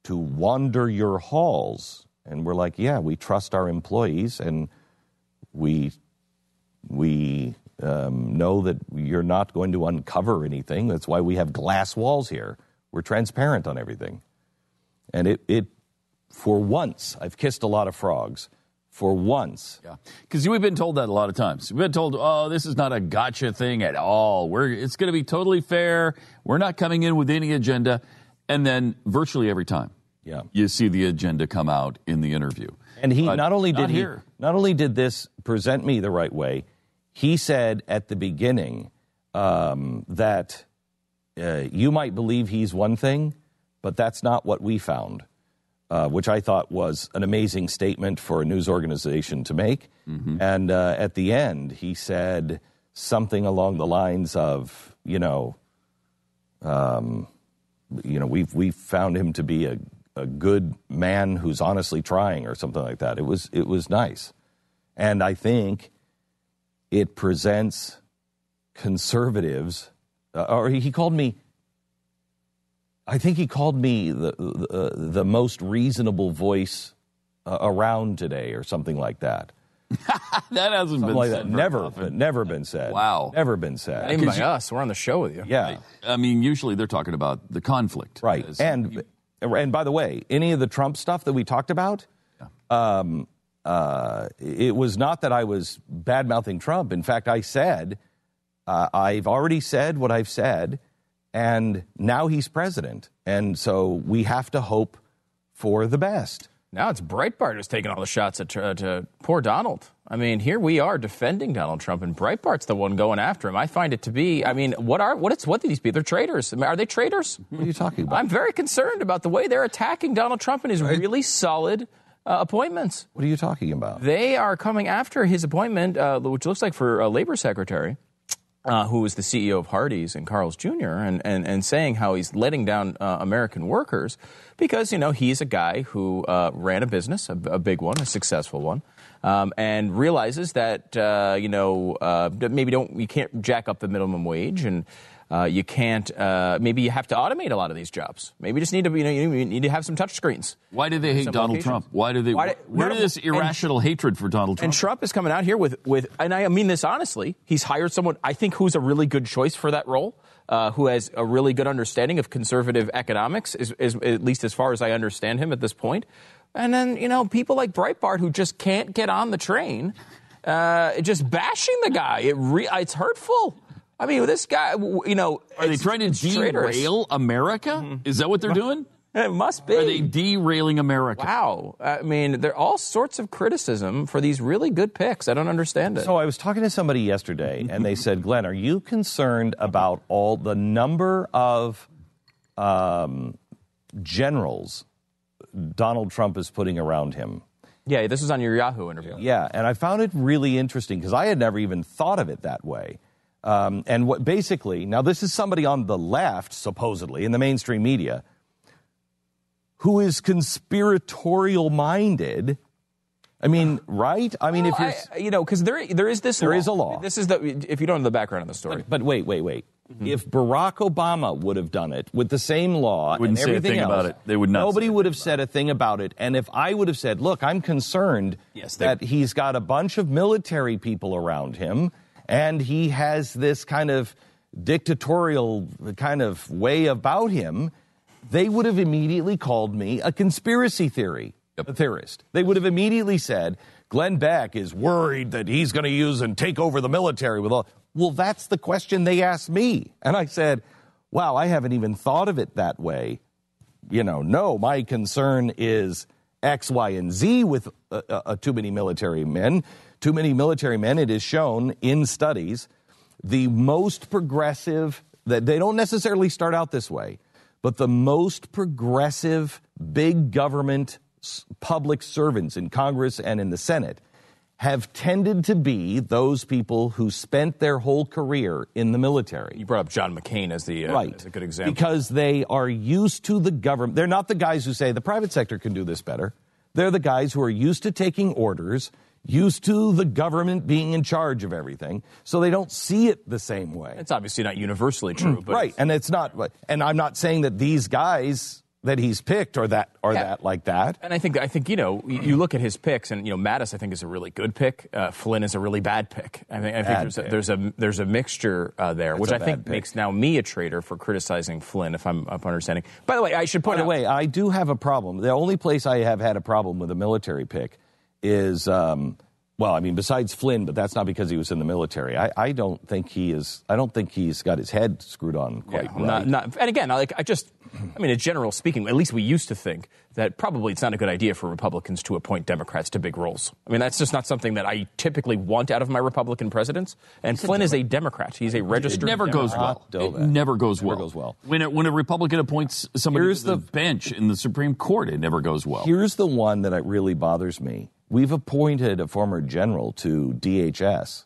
to wander your halls. And we're like, yeah, we trust our employees, and we know that you're not going to uncover anything. That's why we have glass walls here. We're transparent on everything. And it for once, I've kissed a lot of frogs. for once. Yeah, because we've been told that a lot of times. We've been told, oh, this is not a gotcha thing at all. It's going to be totally fair. We're not coming in with any agenda. And then virtually every time, you see the agenda come out in the interview. And he not only did this present me the right way, he said at the beginning that you might believe he's one thing, but that's not what we found. Which I thought was an amazing statement for a news organization to make. Mm-hmm. And at the end, he said something along the lines of, we've found him to be a good man who's honestly trying, or something like that. It was nice, and I think it presents conservatives, or he called me. I think he called me the most reasonable voice around today, or something like that. That hasn't been like said. That. Never been said. Wow. Never been said. Not even by us. We're on the show with you. Yeah. I mean, usually they're talking about the conflict. Right. And by the way, any of the Trump stuff that we talked about, it was not that I was bad-mouthing Trump. In fact, I said, I've already said what I've said, and now he's president. And so we have to hope for the best. Now it's Breitbart who's taking all the shots at poor Donald. I mean, here we are defending Donald Trump, and Breitbart's the one going after him. I find it to be, I mean, what do these people? They're traitors. I mean, are they traitors? What are you talking about? I'm very concerned about the way they're attacking Donald Trump and his really solid appointments. What are you talking about? They are coming after his appointment, which looks like for a labor secretary, who was the CEO of Hardee's and Carl's Jr., and saying how he's letting down American workers because, he's a guy who ran a business, a big one, a successful one, and realizes that, maybe you can't jack up the minimum wage, and you can't, maybe you have to automate a lot of these jobs. Maybe you just need to, you need to have some touch screens. Why do they hate Donald Trump? Where did this irrational hatred for Donald Trump? And Trump is coming out here with, and I mean this honestly, he's hired someone, I think, who's a really good choice for that role, who has a really good understanding of conservative economics, is at least as far as I understand him at this point. And then, people like Breitbart who just can't get on the train, just bashing the guy. It's hurtful. I mean, this guy, Are they trying to derail America? Mm-hmm. Is that what they're doing? It must be. Are they derailing America? Wow. I mean, there are all sorts of criticism for these really good picks. I don't understand it. So I was talking to somebody yesterday, and they said, Glenn, are you concerned about all the number of generals Donald Trump is putting around him? Yeah, this was on your Yahoo interview. Yeah, and I found it really interesting because I had never even thought of it that way. And what basically, now this is somebody on the left, supposedly, in the mainstream media, who is conspiratorial minded. I mean, right? I mean, because there is this. There is a law. This is if you don't know the background of the story. But wait. Mm-hmm. If Barack Obama would have done it with the same law and everything else, about it. They would not. Nobody would have said a thing about it. And if I would have said, "Look, I'm concerned that he's got a bunch of military people around him." And he has this kind of dictatorial kind of way about him, they would have immediately called me a conspiracy theorist. They would have immediately said, Glenn Beck is worried that he's going to use and take over the military with all. Well, that's the question they asked me. And I said, wow, I haven't even thought of it that way. No, my concern is X, Y, and Z with too many military men. Too many military men, it is shown in studies, the most progressive, that they don't necessarily start out this way, but the most progressive big government public servants in Congress and in the Senate have tended to be those people who spent their whole career in the military. You brought up John McCain as as a good example. Because they are used to the government. They're not the guys who say the private sector can do this better. They're the guys who are used to taking orders, used to the government being in charge of everything, so they don't see it the same way. It's obviously not universally true. But right, and it's not. And I'm not saying that these guys that he's picked are that like that. And I think you look at his picks, and Mattis I think is a really good pick. Flynn is a really bad pick. I think there's a mixture there, which I think makes now me a traitor for criticizing Flynn, if I'm understanding. By the way, I should point out. By the way, I do have a problem. The only place I have had a problem with a military pick is, besides Flynn, but that's not because he was in the military. I don't think he's got his head screwed on quite right. And again, general speaking, at least we used to think that probably it's not a good idea for Republicans to appoint Democrats to big roles. I mean, that's just not something that I typically want out of my Republican presidents. And Flynn is a Democrat. He's a registered Democrat. It never goes well. When a Republican appoints somebody to the bench in the Supreme Court, it never goes well. Here's the one that really bothers me. We've appointed a former general to DHS.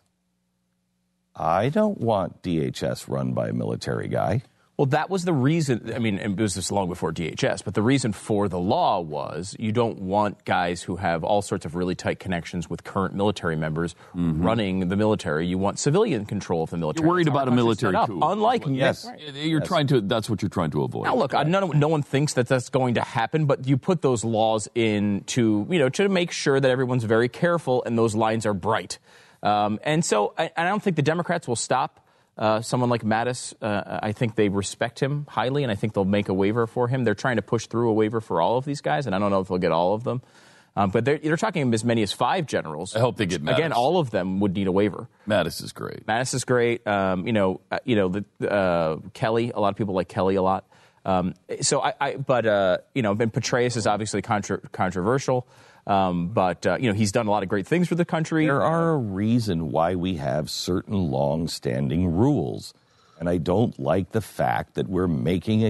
I don't want DHS run by a military guy. Well, that was the reason. I mean, it was this long before DHS, but the reason for the law was you don't want guys who have all sorts of really tight connections with current military members running the military. You want civilian control of the military. You're worried about a military coup. Unlike yes, that's what you're trying to avoid. Now, look, no one thinks that that's going to happen, but you put those laws in to make sure that everyone's very careful and those lines are bright. And so I don't think the Democrats will stop. Someone like Mattis, I think they respect him highly, and I think they'll make a waiver for him. They're trying to push through a waiver for all of these guys, and I don't know if they'll get all of them. But they're talking as many as 5 generals. I hope they get Mattis. Again, all of them would need a waiver. Mattis is great. Kelly. A lot of people like Kelly a lot. And Petraeus is obviously controversial. He's done a lot of great things for the country. There are a reason why we have certain long-standing rules. And I don't like the fact that we're making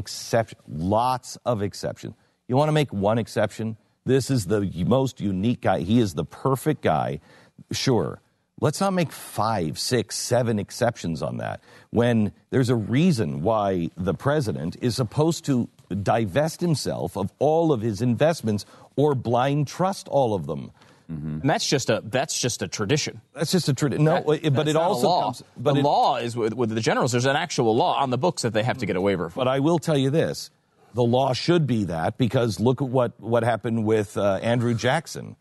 lots of exceptions. You want to make one exception? This is the most unique guy. He is the perfect guy. Sure. Let's not make 5, 6, 7 exceptions on that. When there's a reason why the president is supposed to divest himself of all of his investments or blind trust all of them. And that's just a tradition. That's just a tradition. No, but it also comes. But the law is with the generals. There's an actual law on the books that they have to get a waiver for. But I will tell you this: the law should be that, because look at what happened with Andrew Jackson.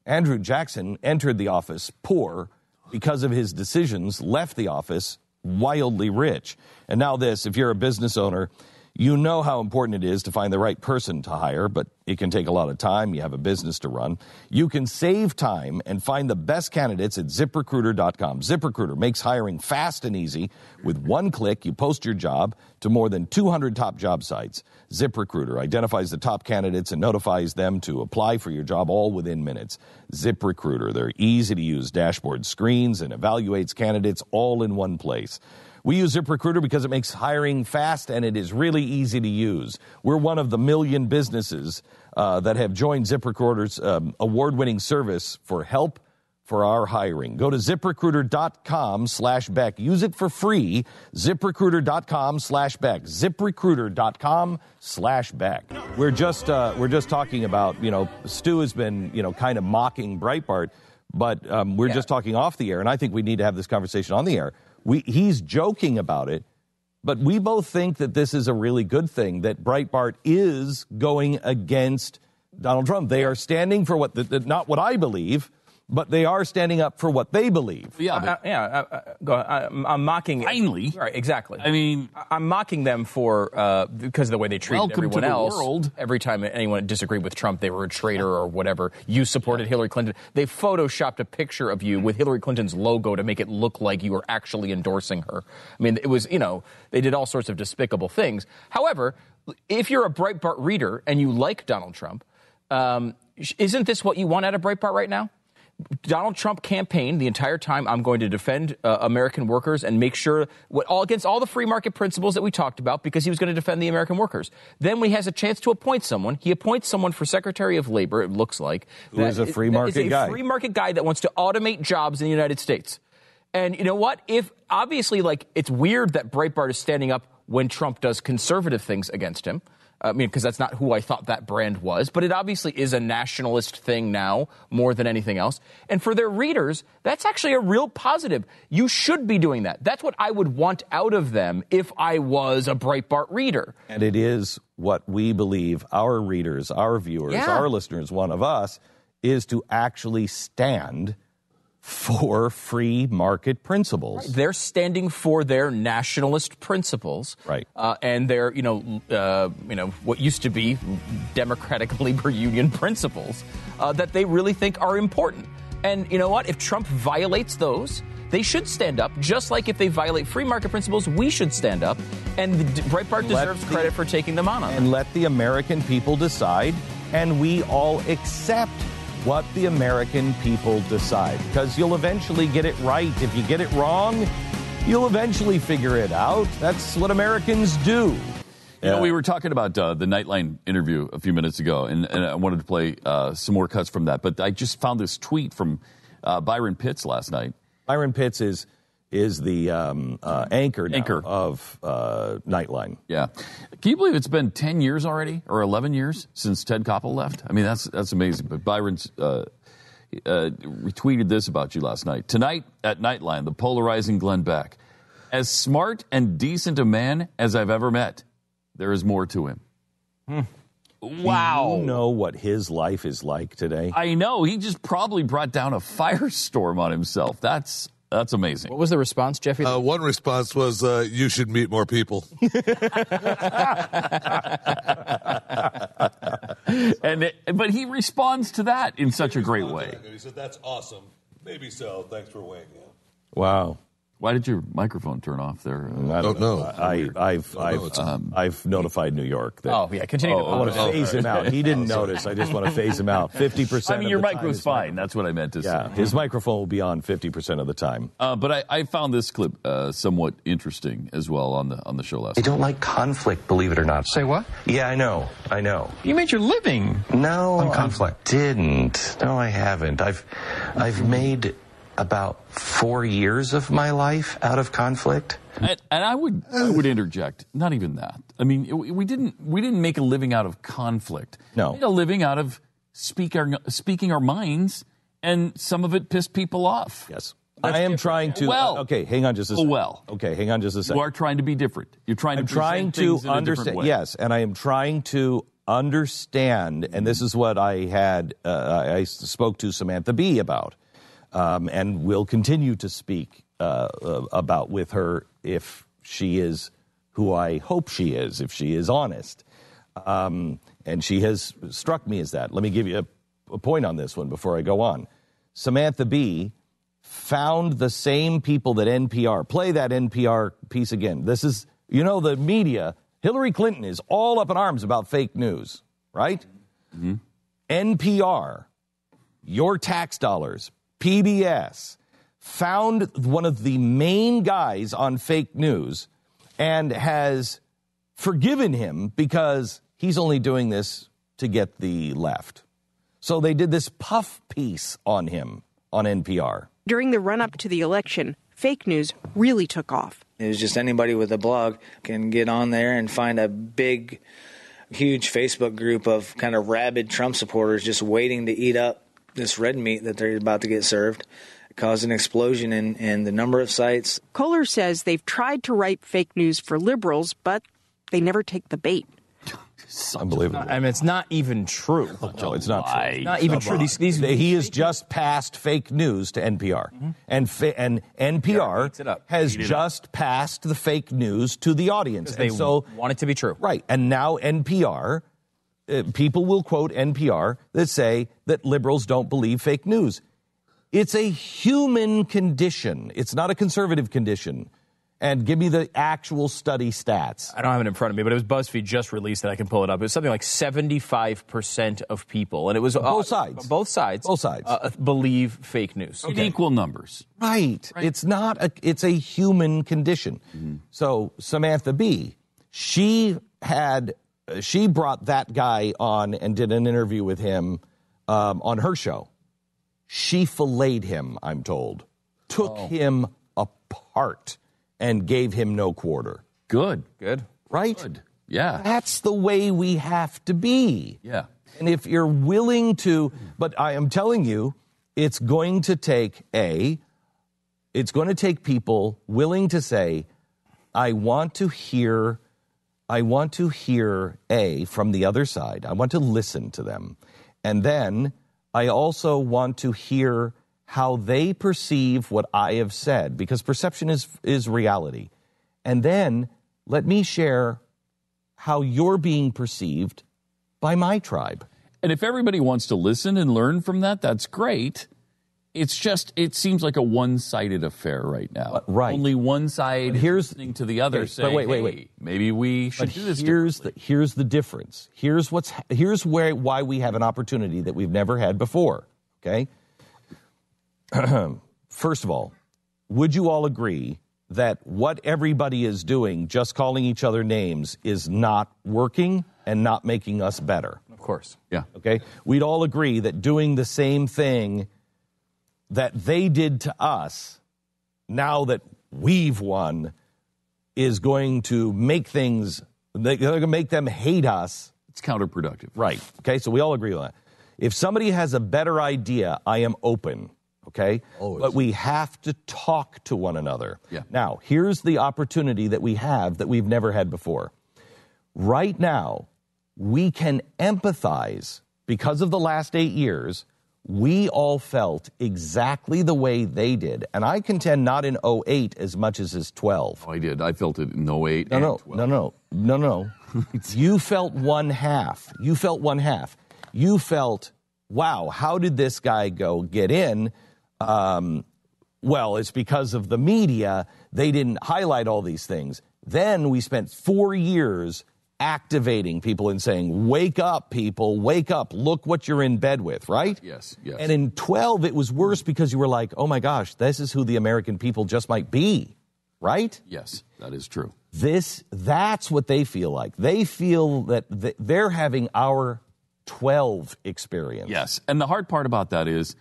Andrew Jackson entered the office poor because of his decisions, left the office wildly rich, and now this. If you're a business owner, you know how important it is to find the right person to hire, but it can take a lot of time. You have a business to run. You can save time and find the best candidates at ZipRecruiter.com. ZipRecruiter makes hiring fast and easy. With one click, you post your job to more than 200 top job sites. ZipRecruiter identifies the top candidates and notifies them to apply for your job all within minutes. ZipRecruiter, their easy-to-use dashboard screens and evaluates candidates all in one place. We use ZipRecruiter because it makes hiring fast and it is really easy to use. We're one of the million businesses that have joined ZipRecruiter's award-winning service for help for our hiring. Go to ZipRecruiter.com/Beck. Use it for free. ZipRecruiter.com/Beck. ZipRecruiter.com/Beck. We're just talking about, Stu has been, kind of mocking Breitbart, but we're just talking off the air, and I think we need to have this conversation on the air. He's joking about it, but we both think that this is a really good thing, that Breitbart is going against Donald Trump. They are standing for not what I believe, but they are standing up for what they believe. Go ahead. I'm mocking. Finally. Right, exactly. I mean, I'm mocking them for because of the way they treated everyone else. World. Every time anyone disagreed with Trump, they were a traitor or whatever. You supported Hillary Clinton. They photoshopped a picture of you with Hillary Clinton's logo to make it look like you were actually endorsing her. I mean, it was, they did all sorts of despicable things. However, if you're a Breitbart reader and you like Donald Trump, isn't this what you want out of Breitbart right now? Donald Trump campaigned the entire time, I'm going to defend American workers and make sure against all the free market principles that we talked about, because he was going to defend the American workers. Then when he has a chance to appoint someone, he appoints someone for Secretary of Labor, it looks like. Who is a free market guy. A free market guy that wants to automate jobs in the United States. And you know what? If obviously, it's weird that Breitbart is standing up when Trump does conservative things against him. I mean, because that's not who I thought that brand was. But it obviously is a nationalist thing now more than anything else. And for their readers, that's actually a real positive. You should be doing that. That's what I would want out of them if I was a Breitbart reader. And it is what we believe our readers, our viewers, our listeners want of us, is to actually stand for free market principles. Right. They're standing for their nationalist principles, right? And their, what used to be democratic labor union principles that they really think are important. And you know what? If Trump violates those, they should stand up. Just like if they violate free market principles, we should stand up. And Breitbart deserves credit for taking them on. And let the American people decide, and we all accept what the American people decide, because you'll eventually get it right. If you get it wrong, you'll eventually figure it out. That's what Americans do. We were talking about the Nightline interview a few minutes ago, and I wanted to play some more cuts from that. But I just found this tweet from Byron Pitts last night. Byron Pitts is the anchor of Nightline. Yeah. Can you believe it's been 10 years already, or 11 years since Ted Koppel left? I mean, that's amazing. But Byron's retweeted this about you last night. Tonight at Nightline, the polarizing Glenn Beck. As smart and decent a man as I've ever met, there is more to him. Wow. Do you know what his life is like today? I know. He just probably brought down a firestorm on himself. That's amazing. What was the response, Jeffy? One response was, you should meet more people. But he responds to that in such a great way. He said, that's awesome. Maybe so. Thanks for weighing in. Wow. Why did your microphone turn off there? I don't know. I've notified New York. Continue. I want to phase him out. He didn't notice. I just want to phase him out. 50%. I mean, your mic was fine. That's what I meant to say. Yeah, his microphone will be on 50% of the time. But I found this clip somewhat interesting as well on the show last night. I don't like conflict, believe it or not. Say what? Yeah, I know. You made your living on conflict. Didn't. No, I haven't. I've made about 4 years of my life out of conflict. And I would interject. Not even that. I mean, we didn't make a living out of conflict. No, we made a living out of speaking our minds, and some of it pissed people off. Yes, I am trying to. Okay, hang on just a second. Okay, hang on just a second. You are trying to be different. You're trying to. I'm trying to understand. Yes, and I am trying to understand. And this is what I had. I spoke to Samantha Bee about. And will continue to speak about with her if she is who I hope she is, if she is honest. And she has struck me as that. Let me give you a point on this one before I go on. Samantha Bee found the same people that NPR, play that NPR piece again. This is, the media, Hillary Clinton is all up in arms about fake news, right? Mm-hmm. NPR, your tax dollars, PBS, found one of the main guys on fake news and has forgiven him because he's only doing this to get the left. So they did this puff piece on him on NPR. During the run-up to the election, fake news really took off. It was just anybody with a blog can get on there and find a big, huge Facebook group of kind of rabid Trump supporters just waiting to eat up this red meat that they're about to get served. It caused an explosion in the number of sites. Kohler says they've tried to write fake news for liberals, but they never take the bait. Unbelievable. I mean, it's not even true. No, it's not true. It's not even true. He has just passed fake news to NPR. Mm-hmm. And NPR has just passed the fake news to the audience. They want it to be true. Right. And now NPR, people will quote NPR that say that liberals don't believe fake news. It's a human condition. It's not a conservative condition. And give me the actual study stats. I don't have it in front of me, but it was BuzzFeed just released that I can pull it up. It was something like 75% of people, and it was both sides. Both sides believe fake news. In equal numbers. Right. It's not. It's a human condition. Mm-hmm. So Samantha Bee, she brought that guy on and did an interview with him on her show. She filleted him, I'm told, took him apart. And gave him no quarter. Good. Right? Good. Yeah. That's the way we have to be. Yeah. And if you're willing to, but I am telling you, it's going to take people willing to say, I want to hear A from the other side. I want to listen to them. And then I also want to hear how they perceive what I have said, because perception is reality. And then let me share how you're being perceived by my tribe. And if everybody wants to listen and learn from that, that's great. It's just, it seems like a one-sided affair right now. Right. Only one side is listening to the other saying, wait. Maybe we should do this differently. Here's the difference. Here's why we have an opportunity that we've never had before, okay? First of all, would you all agree that what everybody is doing, just calling each other names, is not working and not making us better? Of course. Yeah. Okay? We'd all agree that doing the same thing that they did to us, now that we've won, is going to make they're going to make them hate us. It's counterproductive. Right. Okay, so we all agree on that. If somebody has a better idea, I am open. Okay? Always. But we have to talk to one another. Yeah. Now, here's the opportunity that we have that we've never had before. Right now, we can empathize because of the last 8 years. We all felt exactly the way they did. And I contend not in 08 as much as 12. Oh, I did. I felt it in 08 and 12. No. You felt one half. You felt, wow, how did this guy get in? Well, it's because of the media. They didn't highlight all these things. Then we spent 4 years activating people and saying, wake up, people, wake up. Look what you're in bed with, right? Yes. And in 12, it was worse because you were like, oh my gosh, this is who the American people just might be, right? Yes, that is true. That's what they feel like. They feel that they're having our 12 experience. Yes, and the hard part about that is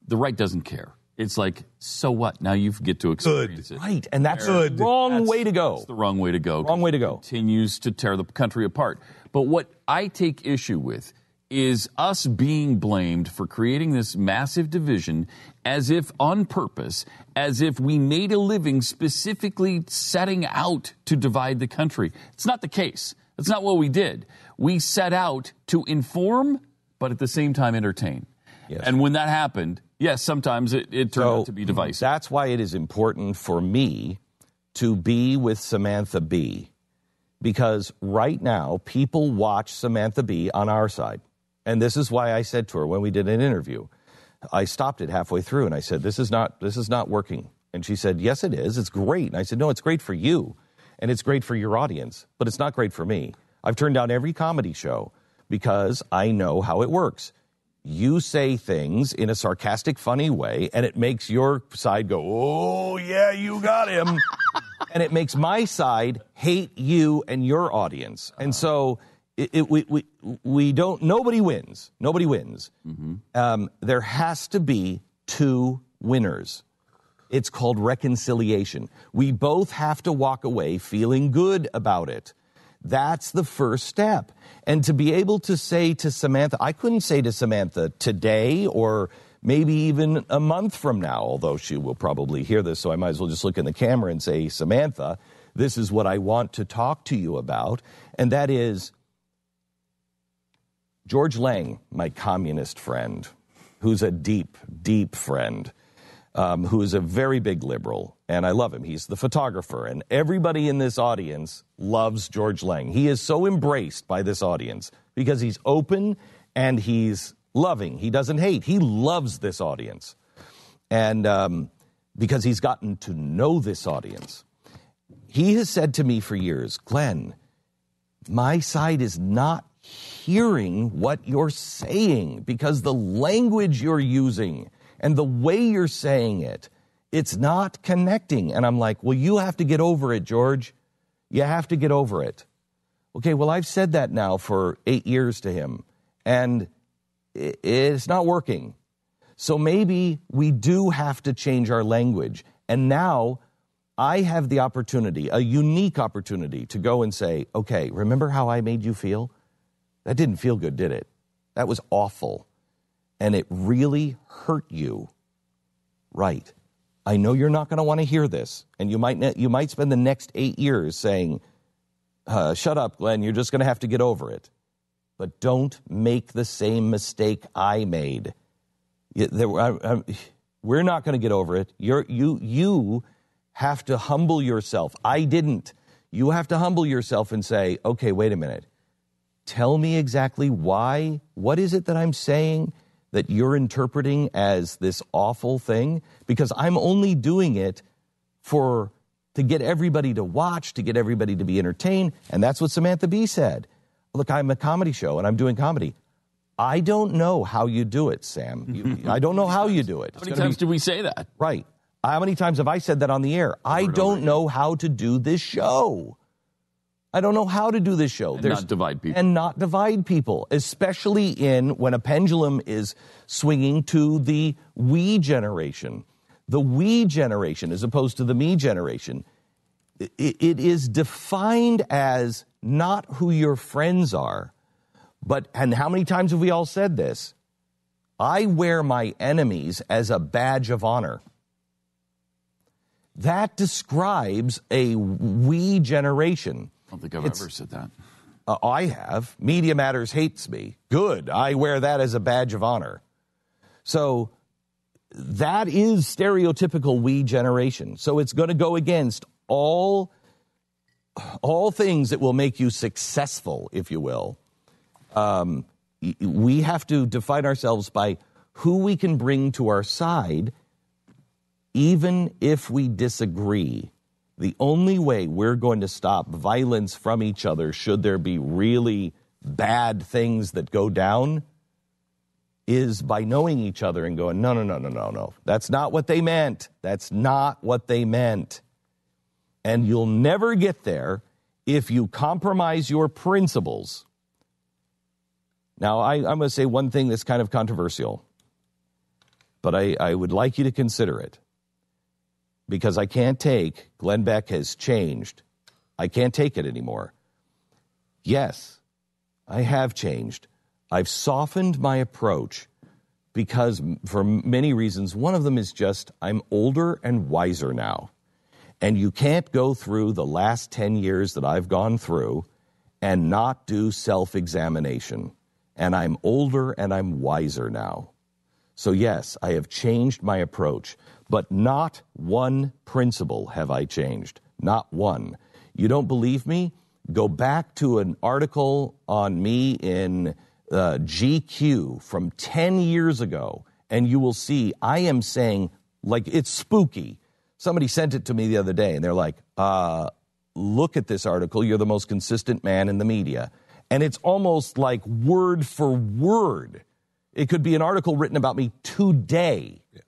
the right doesn't care. It's like, so what? Now you get to experience it. Right, and that's the wrong way to go. That's the wrong way to go. Wrong way to go. It continues to tear the country apart. But what I take issue with is us being blamed for creating this massive division as if on purpose, as if we made a living specifically setting out to divide the country. It's not the case. That's not what we did. We set out to inform, but at the same time entertain. Yes. And when that happened, yes, sometimes it turned out to be divisive. That's why it is important for me to be with Samantha Bee, because right now people watch Samantha Bee on our side. And this is why I said to her when we did an interview, I stopped it halfway through and I said, this is not working. And she said, yes, it is. It's great. And I said, no, it's great for you and it's great for your audience, but it's not great for me. I've turned down every comedy show because I know how it works. You say things in a sarcastic, funny way, and it makes your side go, oh, yeah, you got him. And it makes my side hate you and your audience. And so we don't, nobody wins. Nobody wins. Mm-hmm. There has to be two winners. It's called reconciliation. We both have to walk away feeling good about it. That's the first step. And to be able to say to Samantha, I couldn't say to Samantha today or maybe even a month from now, although she will probably hear this, so I might as well just look in the camera and say, Samantha, this is what I want to talk to you about. And that is George Lang, my communist friend, who's a deep, deep friend, who is a very big liberal, and I love him. He's the photographer, and everybody in this audience loves George Lang. He is so embraced by this audience because he's open and he's loving. He doesn't hate. He loves this audience. And because he's gotten to know this audience. He has said to me for years, Glenn, my side is not hearing what you're saying because the language you're using and the way you're saying it, it's not connecting. And I'm like, well, you have to get over it, George. You have to get over it. Okay, well, I've said that now for 8 years to him, and it's not working. So maybe we do have to change our language. And now I have the opportunity, a unique opportunity, to go and say, okay, remember how I made you feel? That didn't feel good, did it? That was awful. And it really hurt you. Right. I know you're not going to want to hear this. And you might spend the next 8 years saying, shut up, Glenn, you're just going to have to get over it. But don't make the same mistake I made. We're not going to get over it. You have to humble yourself. I didn't. You have to humble yourself and say, okay, wait a minute. Tell me exactly why. What is it that I'm saying that you're interpreting as this awful thing? Because I'm only doing it to get everybody to watch, to get everybody to be entertained. And that's what Samantha Bee said. Look, I'm a comedy show and I'm doing comedy. I don't know how you do it, Sam. I don't know how you do it. How many times did we say that? Right. How many times have I said that on the air? I don't know how to do this show. I don't know how to do this show. And not divide people. And not divide people, especially when a pendulum is swinging to the we generation. The we generation as opposed to the me generation. It is defined as not who your friends are, and how many times have we all said this? I wear my enemies as a badge of honor. That describes a we generation. I don't think I've ever said that. I have. Media Matters hates me. Good. I wear that as a badge of honor. So that is stereotypical we generation. So it's going to go against all things that will make you successful, if you will. We have to define ourselves by who we can bring to our side, even if we disagree. The only way we're going to stop violence from each other, should there be really bad things that go down, is by knowing each other and going, no. That's not what they meant. That's not what they meant. And you'll never get there if you compromise your principles. Now, I'm going to say one thing that's kind of controversial, but I would like you to consider it. Because I can't take, Glenn Beck has changed. I can't take it anymore. Yes, I have changed. I've softened my approach because, for many reasons, one of them is just I'm older and wiser now. And you can't go through the last 10 years that I've gone through and not do self-examination. And I'm older and I'm wiser now. So yes, I have changed my approach. But not one principle have I changed. Not one. You don't believe me? Go back to an article on me in GQ from 10 years ago, and you will see I am saying, like, it's spooky. Somebody sent it to me the other day, and they're like, look at this article. You're the most consistent man in the media. And it's almost like word for word. It could be an article written about me today. Yeah.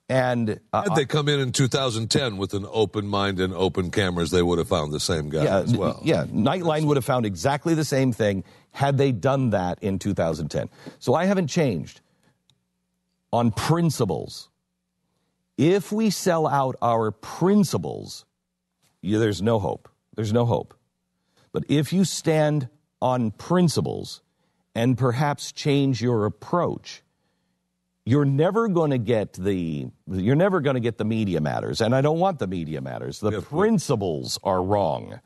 And had they come in 2010 with an open mind and open cameras, they would have found the same guy as well. Yeah, Nightline would have found exactly the same thing had they done that in 2010. So I haven't changed on principles. If we sell out our principles, there's no hope. There's no hope. But if you stand on principles and perhaps change your approach, you're never going to get the Media Matters, and I don't want the Media Matters. The principles are wrong.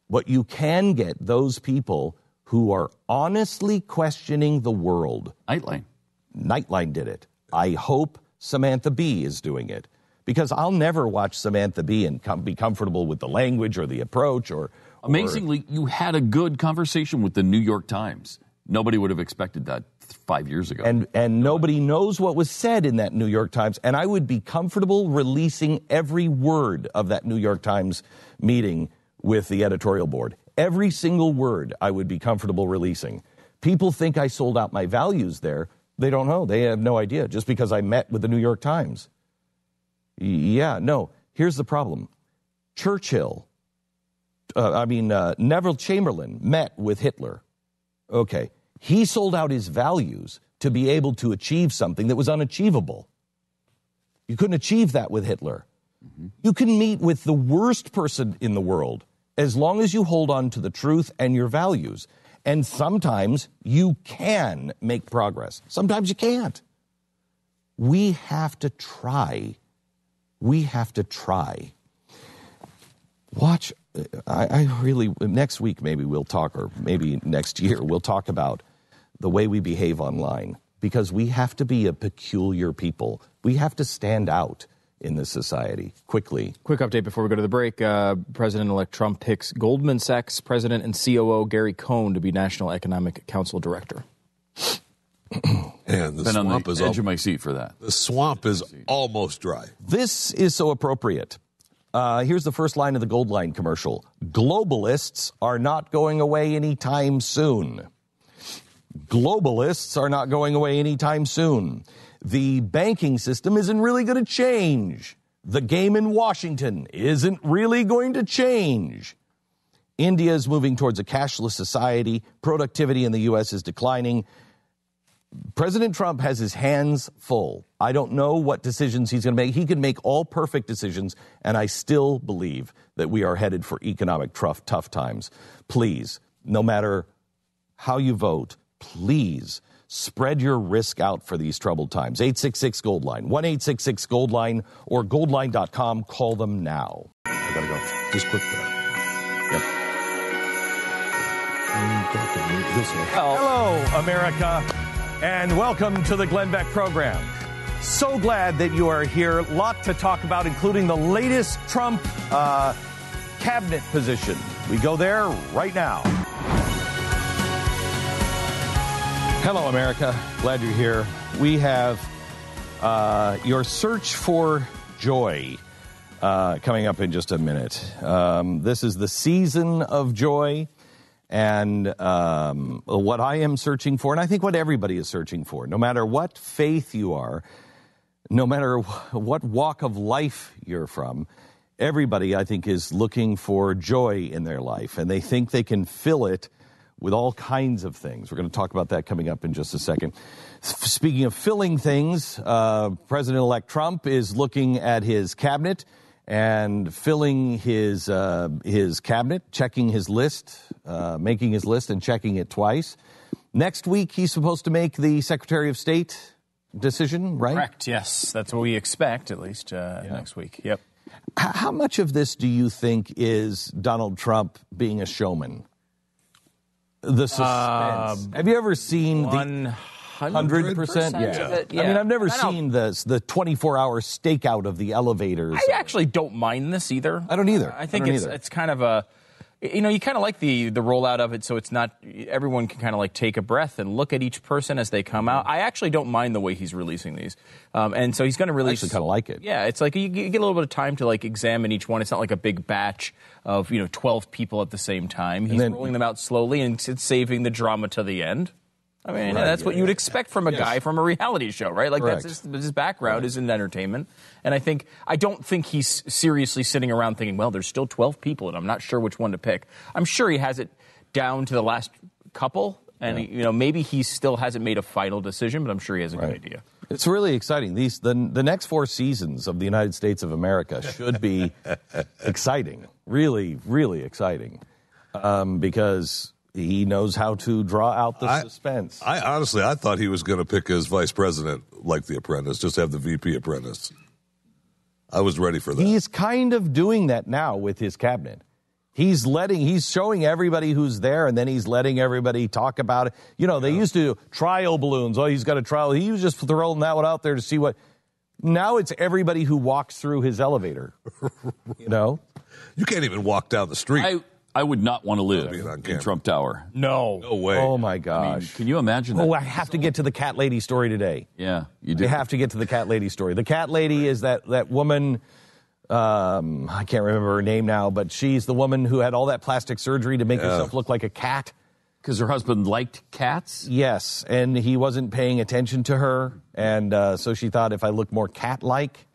But you can get those people who are honestly questioning the world. Nightline did it. I hope Samantha Bee is doing it, because I'll never watch Samantha Bee and be comfortable with the language or the approach or Amazingly, you had a good conversation with the New York Times. Nobody would have expected that 5 years ago. And nobody knows what was said in that New York Times. And I would be comfortable releasing every word of that New York Times meeting with the editorial board. Every single word I would be comfortable releasing. People think I sold out my values there. They don't know. They have no idea. Just because I met with the New York Times. Yeah, no. Here's the problem. Neville Chamberlain met with Hitler. Okay. He sold out his values to be able to achieve something that was unachievable. You couldn't achieve that with Hitler. Mm-hmm. You can meet with the worst person in the world as long as you hold on to the truth and your values. And sometimes you can make progress. Sometimes you can't. We have to try. We have to try. Watch. Next week maybe we'll talk, or maybe next year we'll talk about the way we behave online. because we have to be a peculiar people. We have to stand out in this society quickly. Quick update before we go to the break. President-elect Trump picks Goldman Sachs President and COO Gary Cohn to be National Economic Council Director. And the Been swamp on the is edge of my seat for that. The swamp is almost dry. This is so appropriate. Here's the first line of the Gold Line commercial. Globalists are not going away anytime soon. Globalists are not going away anytime soon. The banking system isn't really going to change. The game in Washington isn't really going to change. India is moving towards a cashless society. Productivity in the U.S. is declining. President Trump has his hands full. I don't know what decisions he's going to make. He can make all perfect decisions, and I still believe that we are headed for economic tough times. Please, no matter how you vote, please spread your risk out for these troubled times. 866-GOLD-LINE, 1-866-GOLD-LINE, or goldline.com. Call them now. I got to go. Just quick there. Yep. Hello, America, and welcome to the Glenn Beck program. So glad that you are here. Lot to talk about, including the latest Trump cabinet position. We go there right now. Hello, America. Glad you're here. We have your search for joy coming up in just a minute. This is the season of joy, and what I am searching for, and I think what everybody is searching for, no matter what faith you are, no matter what walk of life you're from, everybody, I think, is looking for joy in their life, and they think they can fill it with all kinds of things. We're going to talk about that coming up in just a second. Speaking of filling things, President-elect Trump is looking at his cabinet and filling his cabinet, checking his list, making his list and checking it twice. Next week, he's supposed to make the Secretary of State decision, right? Correct, yes. That's what we expect, at least next week. Yep. How much of this do you think is Donald Trump being a showman? The suspense. Have you ever seen 100%? 100%? Yeah. I mean, I've never seen the 24-hour stakeout of the elevators. I actually don't mind this either. I don't either. I think it's kind of a, you kind of like the rollout of it, so it's not, everyone can kind of like take a breath and look at each person as they come out. I actually don't mind the way he's releasing these. And so he's going to release. I actually kind of like it. Yeah, it's like you get a little bit of time to like examine each one. It's not like a big batch of 12 people at the same time. He's rolling them out slowly and it's saving the drama to the end. I mean, that's what you would expect from a guy from a reality show, right? Like that's his background is in entertainment. And I don't think he's seriously sitting around thinking, well, there's still 12 people and I'm not sure which one to pick. I'm sure he has it down to the last couple. And, maybe he still hasn't made a final decision, but I'm sure he has a good idea. It's really exciting. The next 4 seasons of the United States of America should be exciting. Really, really exciting. Because he knows how to draw out the suspense. I honestly thought he was going to pick his vice president like The Apprentice, just have the VP apprentice. I was ready for that. He's kind of doing that now with his cabinet. He's showing everybody who's there, and then he's letting everybody talk about it. They used to do trial balloons. Oh, he's got a trial. He was just throwing that one out there to see what. Now it's everybody who walks through his elevator. You can't even walk down the street. I would not want to live in Trump Tower. No way. Oh my gosh! I mean, can you imagine that? Oh, I have to get to the cat lady story today. Yeah, you do. You have to get to the cat lady story. The cat lady is that woman. I can't remember her name now, but she's the woman who had all that plastic surgery to make herself look like a cat. Because her husband liked cats? Yes, and he wasn't paying attention to her, and so she thought if I look more cat-like,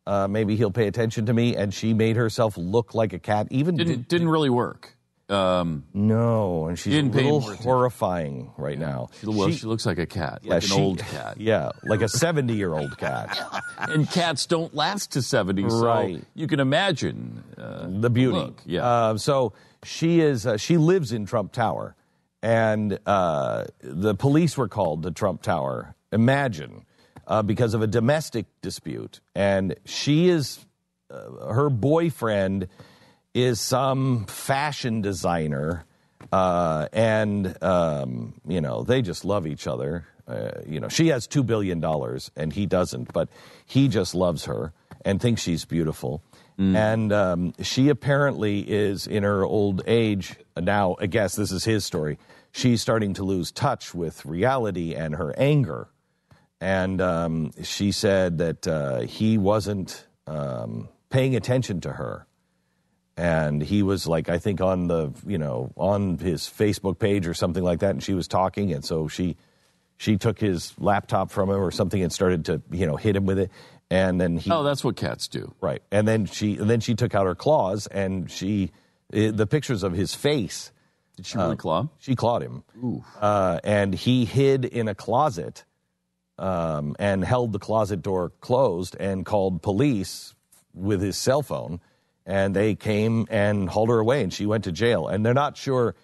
maybe he'll pay attention to me, and she made herself look like a cat. Even didn't really work. No, and she's a little horrifying right now. She looks like a cat, like an old cat. Yeah, like a 70-year-old cat. And cats don't last to 70, so you can imagine the beauty. Look. Yeah. So she lives in Trump Tower, and the police were called to Trump Tower. Imagine, because of a domestic dispute, and she is her boyfriend is some fashion designer They just love each other. She has $2 billion and he doesn't, but he just loves her and thinks she's beautiful. And she apparently is in her old age now. I guess this is his story. She's starting to lose touch with reality and her anger. And she said that he wasn't paying attention to her. And he was like, I think on on his Facebook page or something like that. And she was talking. And so she took his laptop from him or something and started to, hit him with it. And then that's what cats do. Right. And then she took out her claws and the pictures of his face. Did she really claw him? She clawed him. Ooh. And he hid in a closet and held the closet door closed and called police with his cell phone. And they came and hauled her away, and she went to jail. And they're not sure.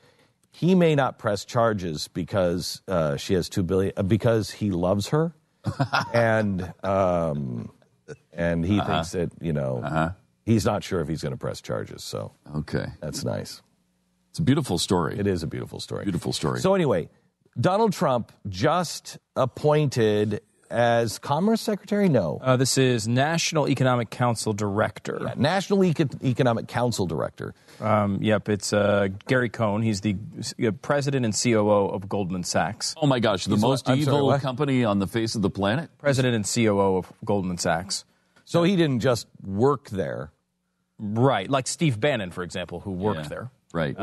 He may not press charges because she has $2 billion, because he loves her, and he thinks that he's not sure if he's going to press charges. So that's nice. It's a beautiful story. It is a beautiful story. Beautiful story. So anyway, Donald Trump just appointed as Commerce Secretary? No. This is National Economic Council Director. Yeah, National Economic Council Director. Yep, it's Gary Cohn. He's the president and COO of Goldman Sachs. Oh, my gosh, the most evil company on the face of the planet? President and COO of Goldman Sachs. So he didn't just work there. Right, like Steve Bannon, for example, who worked there. Right.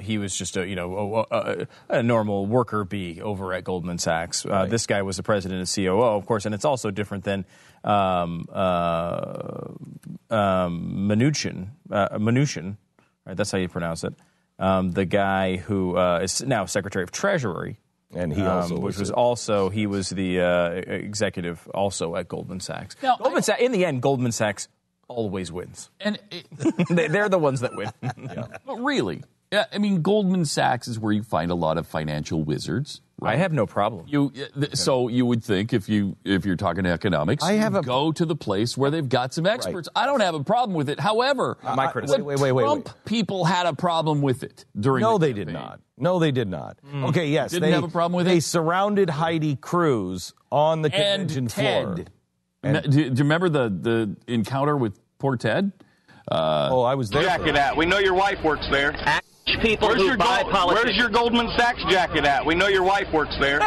He was just a normal worker bee over at Goldman Sachs. This guy was the president and COO, of course, and it's also different than Mnuchin. Right, that's how you pronounce it. The guy who is now Secretary of Treasury, and he also he was the executive also at Goldman Sachs. Now, in the end, Goldman Sachs always wins. And they're the ones that win. But really, I mean, Goldman Sachs is where you find a lot of financial wizards. Right? I have no problem. So you would think if you're talking economics, go to the place where they've got some experts. Right. I don't have a problem with it. However, Trump people had a problem with it during. No, they did not. No, they did not. Okay, yes, didn't have a problem with it. They surrounded Heidi Cruz on the convention floor. Do you remember the encounter with poor Ted? I was there. Jacket at. We know your wife works there. Where's your Goldman Sachs jacket at? We know your wife works there.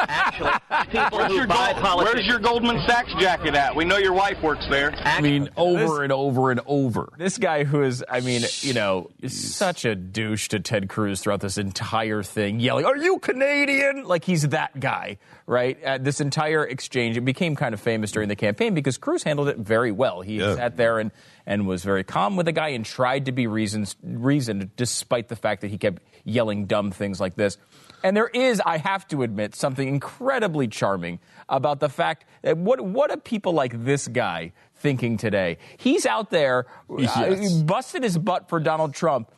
Where's your Goldman Sachs jacket at? We know your wife works there. And over and over. This guy who is, is such a douche to Ted Cruz throughout this entire thing, yelling, "Are you Canadian?" Like he's that guy, right? This entire exchange, it became kind of famous during the campaign because Cruz handled it very well. He sat there and was very calm with the guy and tried to be reasoned despite the fact that he kept yelling dumb things like this. And there is, I have to admit, something incredibly charming about the fact that what are people like this guy thinking today? He's out there busted his butt for Donald Trump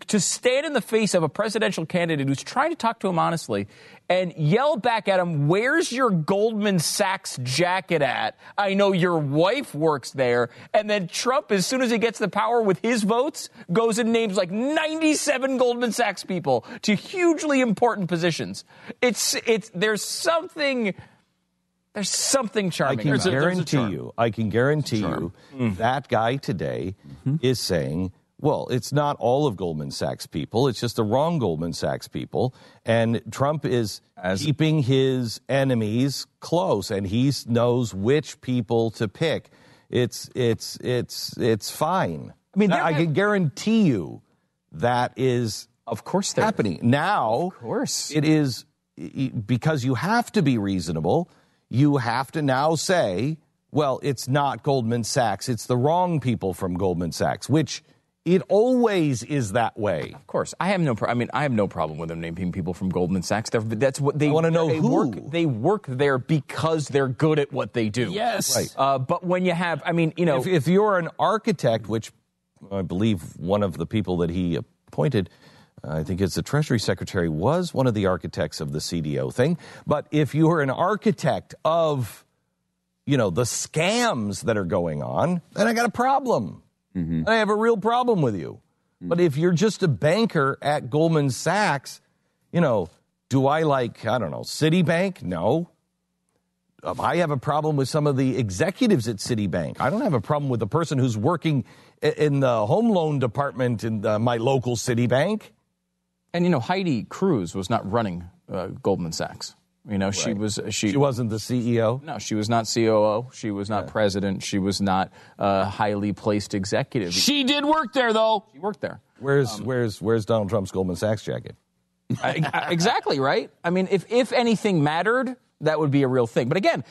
to stand in the face of a presidential candidate who's trying to talk to him honestly and yell back at him, "Where's your Goldman Sachs jacket at? I know your wife works there." And then Trump, as soon as he gets the power with his votes, goes and names like 97 Goldman Sachs people to hugely important positions. There's something charming. I can guarantee you that guy today is saying, well, it's not all of Goldman Sachs people. It's just the wrong Goldman Sachs people. And Trump is keeping his enemies close, and he knows which people to pick. It's fine. I mean, I can guarantee you that is happening. Now, of course. It is because you have to be reasonable. You have to now say, well, it's not Goldman Sachs. It's the wrong people from Goldman Sachs, which it always is that way. Of course. I have no problem with them naming people from Goldman Sachs. That's what they want to know who. They work there because they're good at what they do. Yes. Right. But when you have, if you're an architect, which I believe one of the people that he appointed, I think it's the Treasury Secretary, was one of the architects of the CDO thing. But if you're an architect of, the scams that are going on, then I got a problem. Mm-hmm. I have a real problem with you. But if you're just a banker at Goldman Sachs, Do I like, I don't know, Citibank? No. I have a problem with some of the executives at Citibank. I don't have a problem with the person who's working in the home loan department in my local Citibank. And, Heidi Cruz was not running Goldman Sachs. Right. She wasn't the CEO? No, she was not COO. She was not president. She was not a highly placed executive. She did work there, though. She worked there. Where's Donald Trump's Goldman Sachs jacket? Exactly, right? I mean, if anything mattered, that would be a real thing. But again,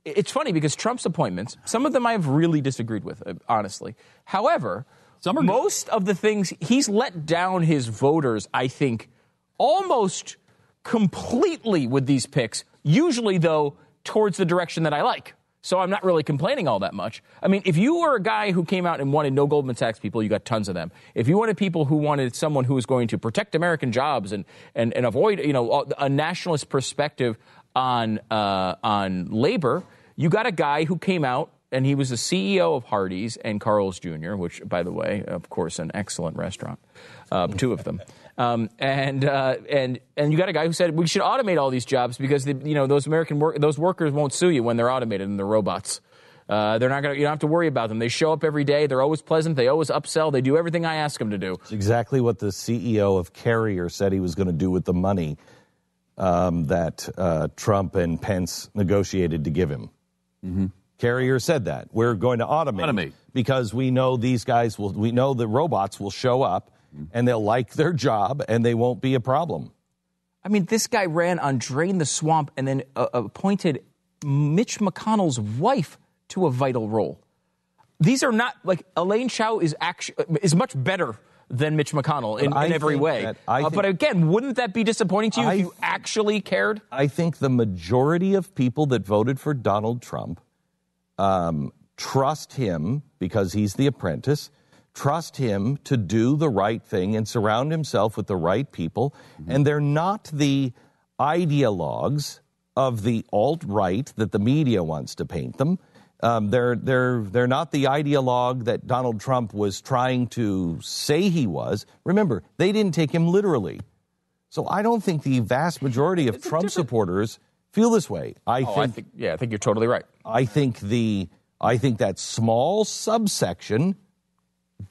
it's funny because Trump's appointments, some of them I have really disagreed with, honestly. However, most of the things, he's let down his voters, I think, almost completely with these picks, usually, though, towards the direction that I like. So I'm not really complaining all that much. I mean, if you were a guy who came out and wanted no Goldman Sachs people, you got tons of them. If you wanted people who wanted someone who was going to protect American jobs and avoid, a nationalist perspective on labor, you got a guy who came out and he was the CEO of Hardee's and Carl's Jr., which, by the way, of course, an excellent restaurant, two of them. And you got a guy who said we should automate all these jobs because those workers won't sue you when they're automated and they're robots. They're not going to. You don't have to worry about them. They show up every day. They're always pleasant. They always upsell. They do everything I ask them to do. It's exactly what the CEO of Carrier said he was going to do with the money that Trump and Pence negotiated to give him. Mm-hmm. Carrier said that we're going to automate because we know these guys will. We know the robots will show up. And they'll like their job, and they won't be a problem. I mean, this guy ran on Drain the Swamp and then appointed Mitch McConnell's wife to a vital role. These are not, Elaine Chao is much better than Mitch McConnell in every way. But again, wouldn't that be disappointing to you if you actually cared? I think the majority of people that voted for Donald Trump trust him because he's the apprentice, trust him to do the right thing and surround himself with the right people. Mm-hmm. And they're not the ideologues of the alt-right that the media wants to paint them. They're not the ideologue that Donald Trump was trying to say he was. Remember, they didn't take him literally. So I don't think the vast majority of Trump supporters feel this way. I think you're totally right. I think that small subsection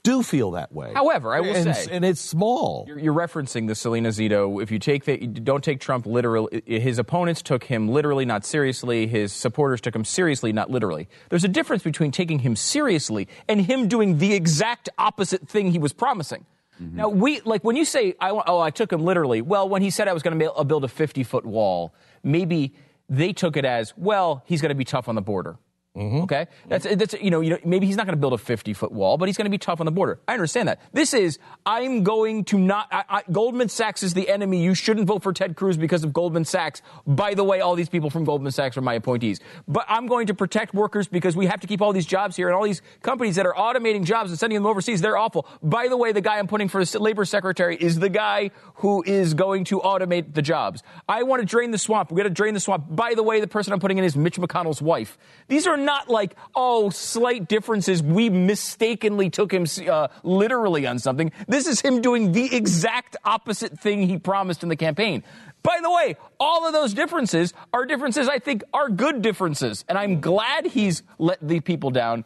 do feel that way. However, I will say, and it's small. You're referencing the Selena Zito. If you don't take Trump literally, his opponents took him literally, not seriously. His supporters took him seriously, not literally. There's a difference between taking him seriously and him doing the exact opposite thing he was promising. Mm-hmm. Now, when you say, I took him literally, well, when he said I was going to build a 50-foot wall, maybe they took it as, well, he's going to be tough on the border. Mm-hmm. Okay, that's maybe he's not going to build a 50-foot wall, but he's going to be tough on the border. I understand that. This is I'm going to not. Goldman Sachs is the enemy. You shouldn't vote for Ted Cruz because of Goldman Sachs. By the way, all these people from Goldman Sachs are my appointees. But I'm going to protect workers because we have to keep all these jobs here and all these companies that are automating jobs and sending them overseas. They're awful. By the way, the guy I'm putting for labor secretary is the guy who is going to automate the jobs. I want to drain the swamp. We're going to drain the swamp. By the way, the person I'm putting in is Mitch McConnell's wife. These are not slight differences. We mistakenly took him literally on something. This is him doing the exact opposite thing he promised in the campaign. By the way, all of those differences I think are good differences. And I'm glad he's let the people down.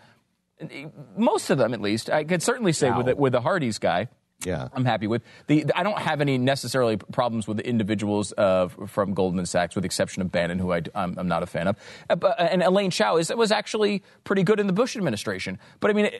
Most of them, at least. I could certainly say with the Hardee's guy. Yeah, I'm happy with. I don't have any necessarily problems with the individuals from Goldman Sachs, with the exception of Bannon, who I'm not a fan of. And Elaine Chao was actually pretty good in the Bush administration. But I mean,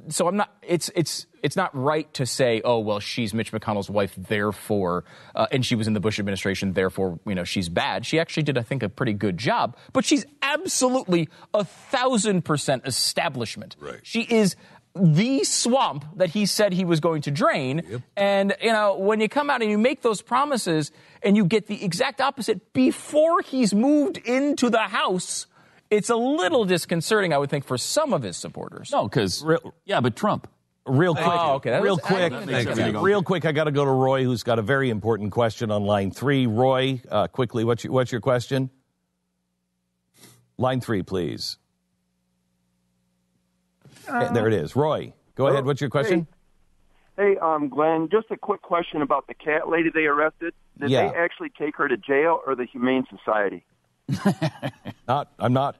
so I'm not. It's not right to say, oh well, she's Mitch McConnell's wife, therefore, and she was in the Bush administration, therefore, she's bad. She actually did, I think, a pretty good job. But she's absolutely 1,000% establishment. Right. She is the swamp that he said he was going to drain. Yep. And, when you come out and you make those promises and you get the exact opposite before he's moved into the House, it's a little disconcerting, I would think, for some of his supporters. No, because, but Trump. Real quick, real quick, I got to go to Roy, who's got a very important question on line 3. Roy, quickly, what's your question? Line 3, please. There it is. Roy, go ahead. What's your question? Hey, Glenn, just a quick question about the cat lady they arrested. Did Yeah. they actually take her to jail or the Humane Society? I'm not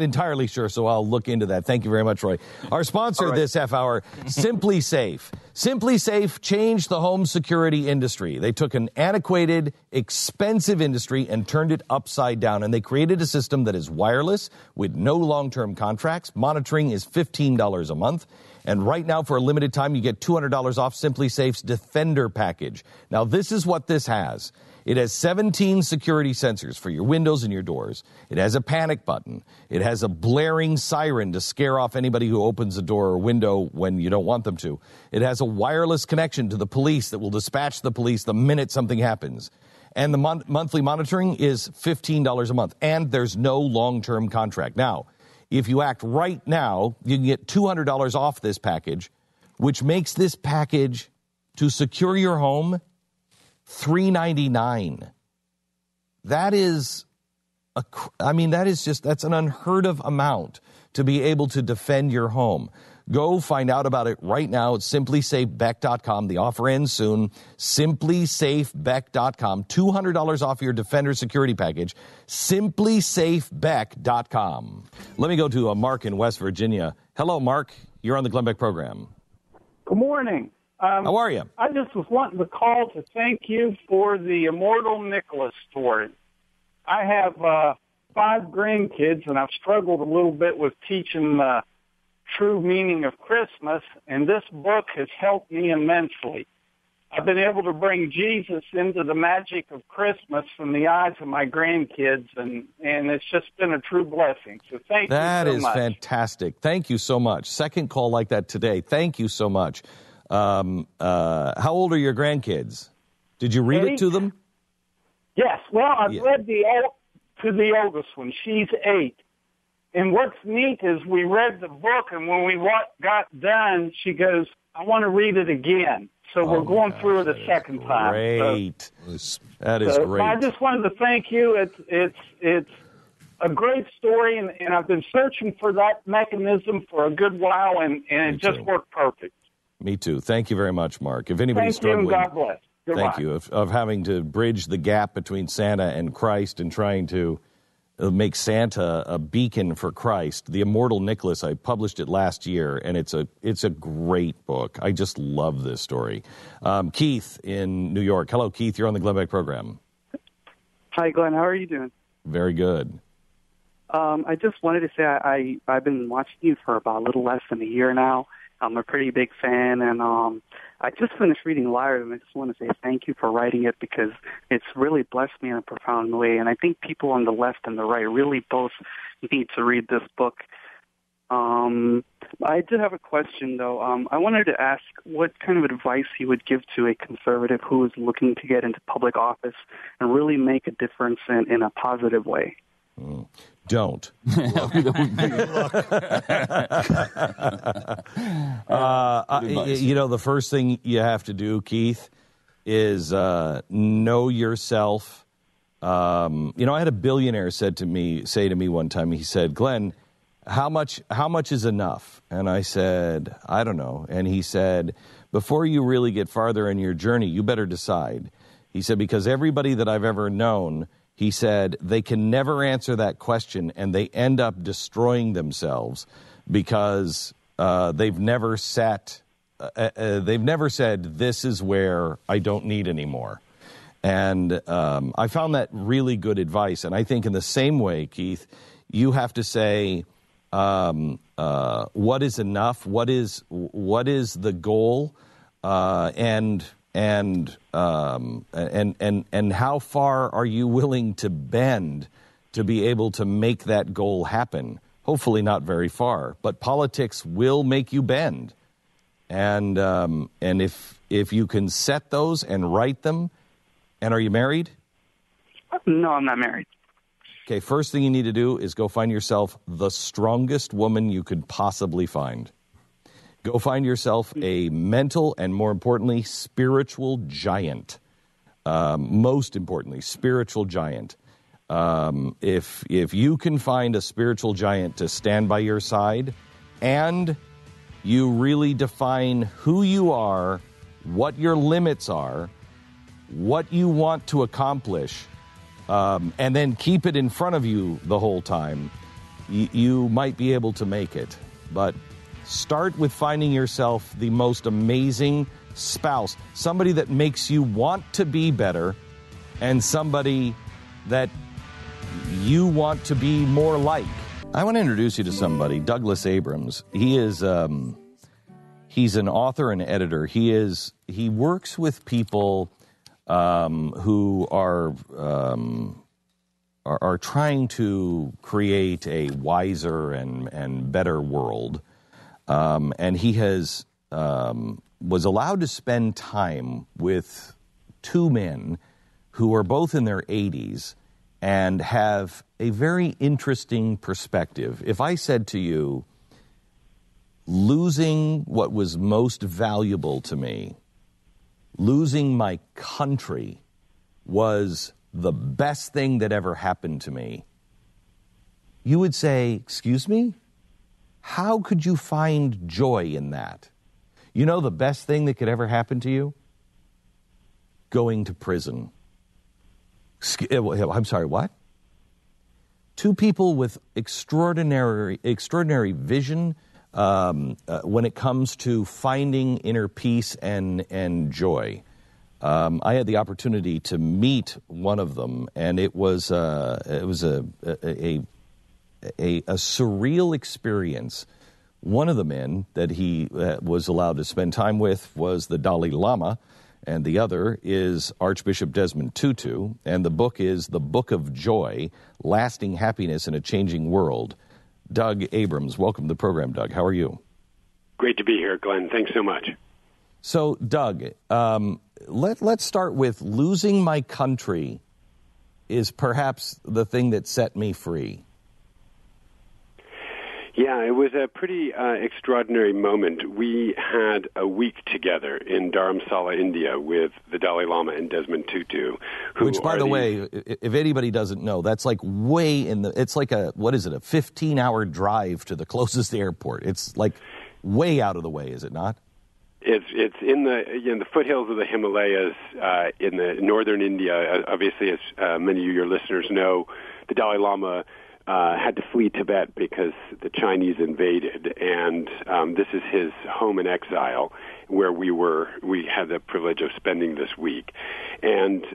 entirely sure, so I'll look into that. Thank you very much, Roy. Our sponsor this half hour, Simply Safe. Simply Safe changed the home security industry. They took an antiquated, expensive industry and turned it upside down, and they created a system that is wireless with no long-term contracts. Monitoring is $15 a month. And right now, for a limited time, you get $200 off Simply Safe's Defender package. Now, this is what this has. It has 17 security sensors for your windows and your doors. It has a panic button. It has a blaring siren to scare off anybody who opens a door or window when you don't want them to. It has a wireless connection to the police that will dispatch the police the minute something happens. And the monthly monitoring is $15 a month. And there's no long-term contract. Now, if you act right now, you can get $200 off this package, which makes this package to secure your home $399. That is that's an unheard of amount to be able to defend your home. Go find out about it right now at simplysafebeck.com. The offer ends soon. Simplysafebeck.com. $200 off your Defender security package. Simplysafebeck.com. Let me go to Mark in West Virginia. Hello, Mark. You're on the Glenn Beck program. Good morning. How are you? I just was wanting to call to thank you for the Immortal Nicholas story. I have 5 grandkids, and I've struggled a little bit with teaching the true meaning of Christmas, and this book has helped me immensely. I've been able to bring Jesus into the magic of Christmas from the eyes of my grandkids, and it's just been a true blessing. So thank you so much. That is fantastic. Thank you so much. Second call like that today. Thank you so much. How old are your grandkids? Did you read 8. it to them? Yes. Well, I've read to the oldest one. She's 8. And what's neat is we read the book, and when we got done, she goes, I want to read it again. So we're going through it a second time. Great. So, that is great. I just wanted to thank you. It's a great story, and I've been searching for that mechanism for a good while, and it just worked perfect. Me too. Thank you very much, Mark. If anybody's struggling, you, and God bless. Goodbye. Thank you, of having to bridge the gap between Santa and Christ and trying to make Santa a beacon for Christ. The Immortal Nicholas, I published it last year, and it's a great book. I just love this story. Keith in New York. Hello, Keith. You're on the Glenn Beck program. Hi, Glenn. How are you doing? Very good. I just wanted to say I've been watching you for about a little less than a year now. I'm a pretty big fan, and I just finished reading Liars, and I just want to say thank you for writing it because it's really blessed me in a profound way. And I think people on the left and the right really both need to read this book. I did have a question, though. I wanted to ask what kind of advice you would give to a conservative who is looking to get into public office and really make a difference in a positive way. Don't. You know, the first thing you have to do, Keith, is know yourself. I had a billionaire say to me one time, he said, Glenn, how much is enough? And I said, I don't know. And he said, before you really get farther in your journey, you better decide. He said, because everybody that I've ever known, he said, they can never answer that question, and they end up destroying themselves because they've never said, this is where I don't need anymore. And I found that really good advice. And I think in the same way, Keith, you have to say, what is enough? What is the goal? And how far are you willing to bend to be able to make that goal happen? Hopefully not very far, but politics will make you bend. And if you can set those and write them, and are you married? No, I'm not married. Okay, first thing you need to do is go find yourself the strongest woman you could possibly find. Go find yourself a mental and, more importantly, spiritual giant. Most importantly, spiritual giant. If you can find a spiritual giant to stand by your side and You really define who you are, what your limits are, what you want to accomplish, and then keep it in front of you the whole time. You might be able to make it. But start with finding yourself the most amazing spouse, somebody that makes you want to be better, and somebody that you want to be more like. I want to introduce you to somebody, Douglas Abrams. He is he's an author and editor. He works with people who are trying to create a wiser and better world. And he was allowed to spend time with two men who are both in their 80s and have a very interesting perspective. If I said to you, losing what was most valuable to me, losing my country, was the best thing that ever happened to me, you would say, excuse me? How could you find joy in that? You know the best thing that could ever happen to you? Going to prison. I'm sorry, what? Two people with extraordinary vision when it comes to finding inner peace and joy. I had the opportunity to meet one of them, and it was a surreal experience. One of the men that he was allowed to spend time with was the Dalai Lama, and the other is Archbishop Desmond Tutu, and the book is The Book of Joy, Lasting Happiness in a Changing World. Doug Abrams, welcome to the program, Doug. How are you? Great to be here, Glenn. Thanks so much. So, Doug, let's start with losing my country is perhaps the thing that set me free. Yeah, it was a pretty extraordinary moment. We had a week together in Dharamsala, India, with the Dalai Lama and Desmond Tutu. Which, by the way, if anybody doesn't know, that's like way it's like a 15-hour drive to the closest airport. It's like way out of the way, is it not? It's in the foothills of the Himalayas in the northern India. Obviously, as many of your listeners know, the Dalai Lama had to flee Tibet because the Chinese invaded, and this is his home in exile, where we had the privilege of spending this week. And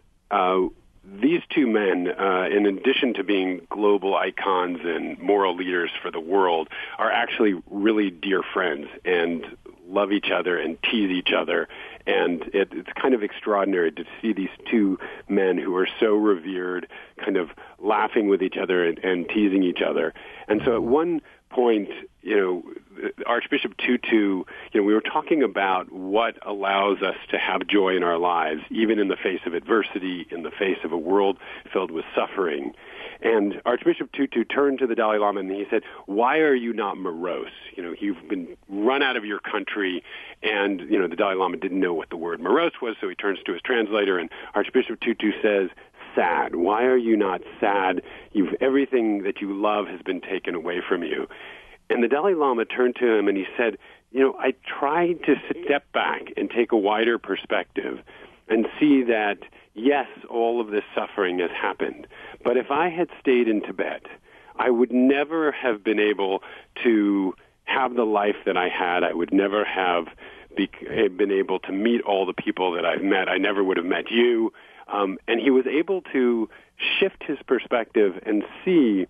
these two men, in addition to being global icons and moral leaders for the world, are actually really dear friends and love each other and tease each other. And it's kind of extraordinary to see these two men who are so revered kind of laughing with each other and teasing each other. And so at one point, Archbishop Tutu, we were talking about what allows us to have joy in our lives, even in the face of adversity, in the face of a world filled with suffering. And Archbishop Tutu turned to the Dalai Lama and he said, "Why are you not morose? You've been run out of your country." And, the Dalai Lama didn't know what the word morose was, so he turns to his translator, and Archbishop Tutu says, "Sad. Why are you not sad? Everything that you love has been taken away from you." And the Dalai Lama turned to him and he said, I tried to step back and take a wider perspective and see that, yes, all of this suffering has happened. But if I had stayed in Tibet, I would never have been able to have the life that I had. I would never have been able to meet all the people that I've met. I never would have met you. And he was able to shift his perspective and see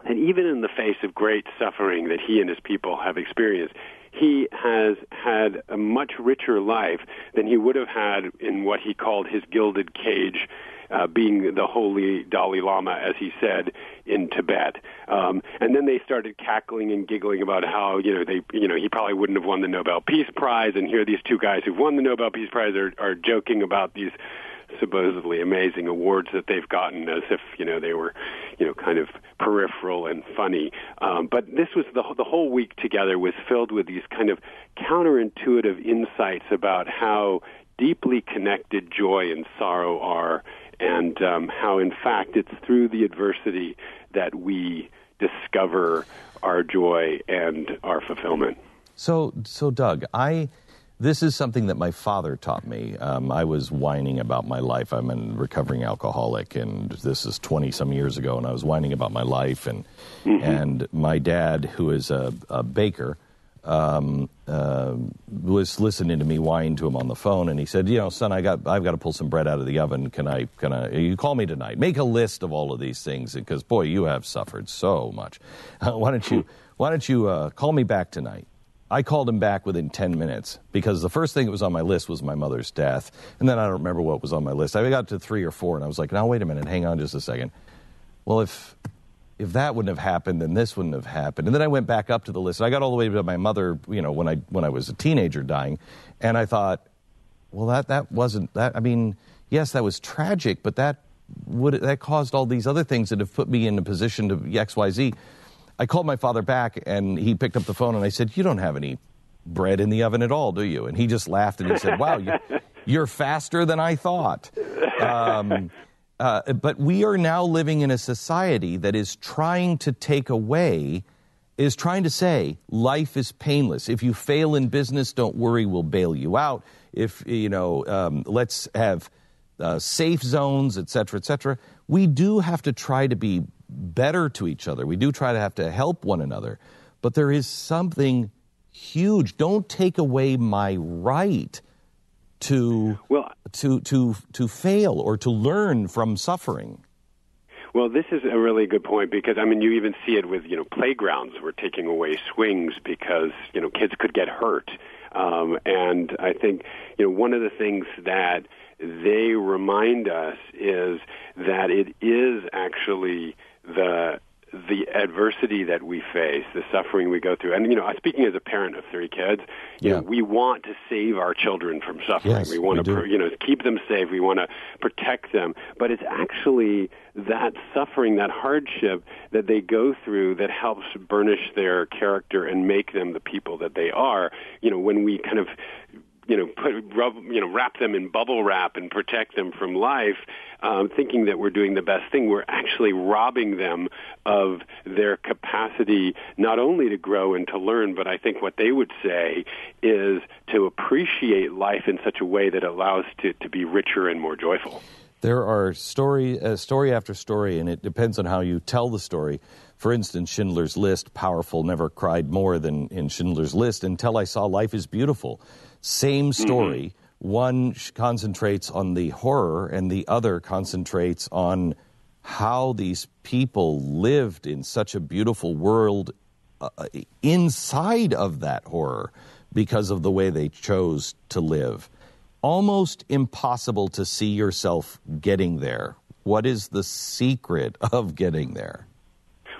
that even in the face of great suffering that he and his people have experienced, he has had a much richer life than he would have had in what he called his gilded cage, being the holy Dalai Lama, as he said, in Tibet. And then they started cackling and giggling about how, he probably wouldn't have won the Nobel Peace Prize. And here these two guys who've won the Nobel Peace Prize are joking about these supposedly amazing awards that they've gotten, as if they were kind of peripheral and funny. But this was the whole week together was filled with these kind of counterintuitive insights about how deeply connected joy and sorrow are, and how in fact it's through the adversity that we discover our joy and our fulfillment. So Doug, this is something that my father taught me. I was whining about my life. I'm a recovering alcoholic, and this is 20-some years ago, and I was whining about my life. And and my dad, who is a baker, was listening to me whine to him on the phone, and he said, son, I've got to pull some bread out of the oven. Can I, you call me tonight? Make a list of all of these things, because, boy, you have suffered so much. Why don't you call me back tonight? I called him back within 10 minutes because the first thing that was on my list was my mother's death. And then I don't remember what was on my list. I got to 3 or 4, and I was like, now, wait a minute, hang on just a second. Well, if that wouldn't have happened, then this wouldn't have happened. And then I went back up to the list. I got all the way to my mother, when I was a teenager dying. And I thought, well, that wasn't that. I mean, yes, that was tragic, but that caused all these other things that have put me in a position to X, Y, Z. I called my father back, and he picked up the phone, and I said, you don't have any bread in the oven at all, do you? And he just laughed, and he said, wow, you're faster than I thought. But we are now living in a society that is trying to say life is painless. If you fail in business, don't worry, we'll bail you out. If, let's have safe zones, et cetera, et cetera. We do have to try to be better to each other. We do try to have to help one another. But there is something huge. Don't take away my right to fail or to learn from suffering. Well, this is a really good point because, you even see it with, playgrounds. We're taking away swings because, kids could get hurt. And I think, one of the things that they remind us is that it is actually the adversity that we face, the suffering we go through. And, speaking as a parent of 3 kids, we want to save our children from suffering. Yes, we want to, keep them safe. We want to protect them. But it's actually that suffering, that hardship that they go through that helps burnish their character and make them the people that they are. When we kind of wrap them in bubble wrap and protect them from life, thinking that we're doing the best thing, we're actually robbing them of their capacity not only to grow and to learn, but I think what they would say is to appreciate life in such a way that allows to be richer and more joyful. There are story after story, and it depends on how you tell the story. For instance, Schindler's List, powerful, never cried more than in Schindler's List until I saw Life is Beautiful. Same story. One concentrates on the horror, and the other concentrates on how these people lived in such a beautiful world inside of that horror because of the way they chose to live. Almost impossible to see yourself getting there. What is the secret of getting there?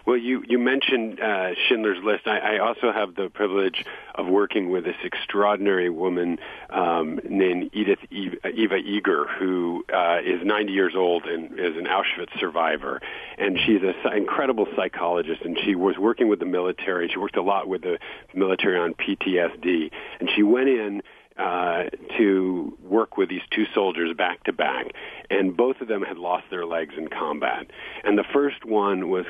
Well, you mentioned Schindler's List. I also have the privilege of working with this extraordinary woman named Eva Eger, who is 90 years old and is an Auschwitz survivor. And she's an incredible psychologist, and she was working with the military. She worked a lot with the military on PTSD. And she went in to work with these 2 soldiers back to back, and both of them had lost their legs in combat. And the first one was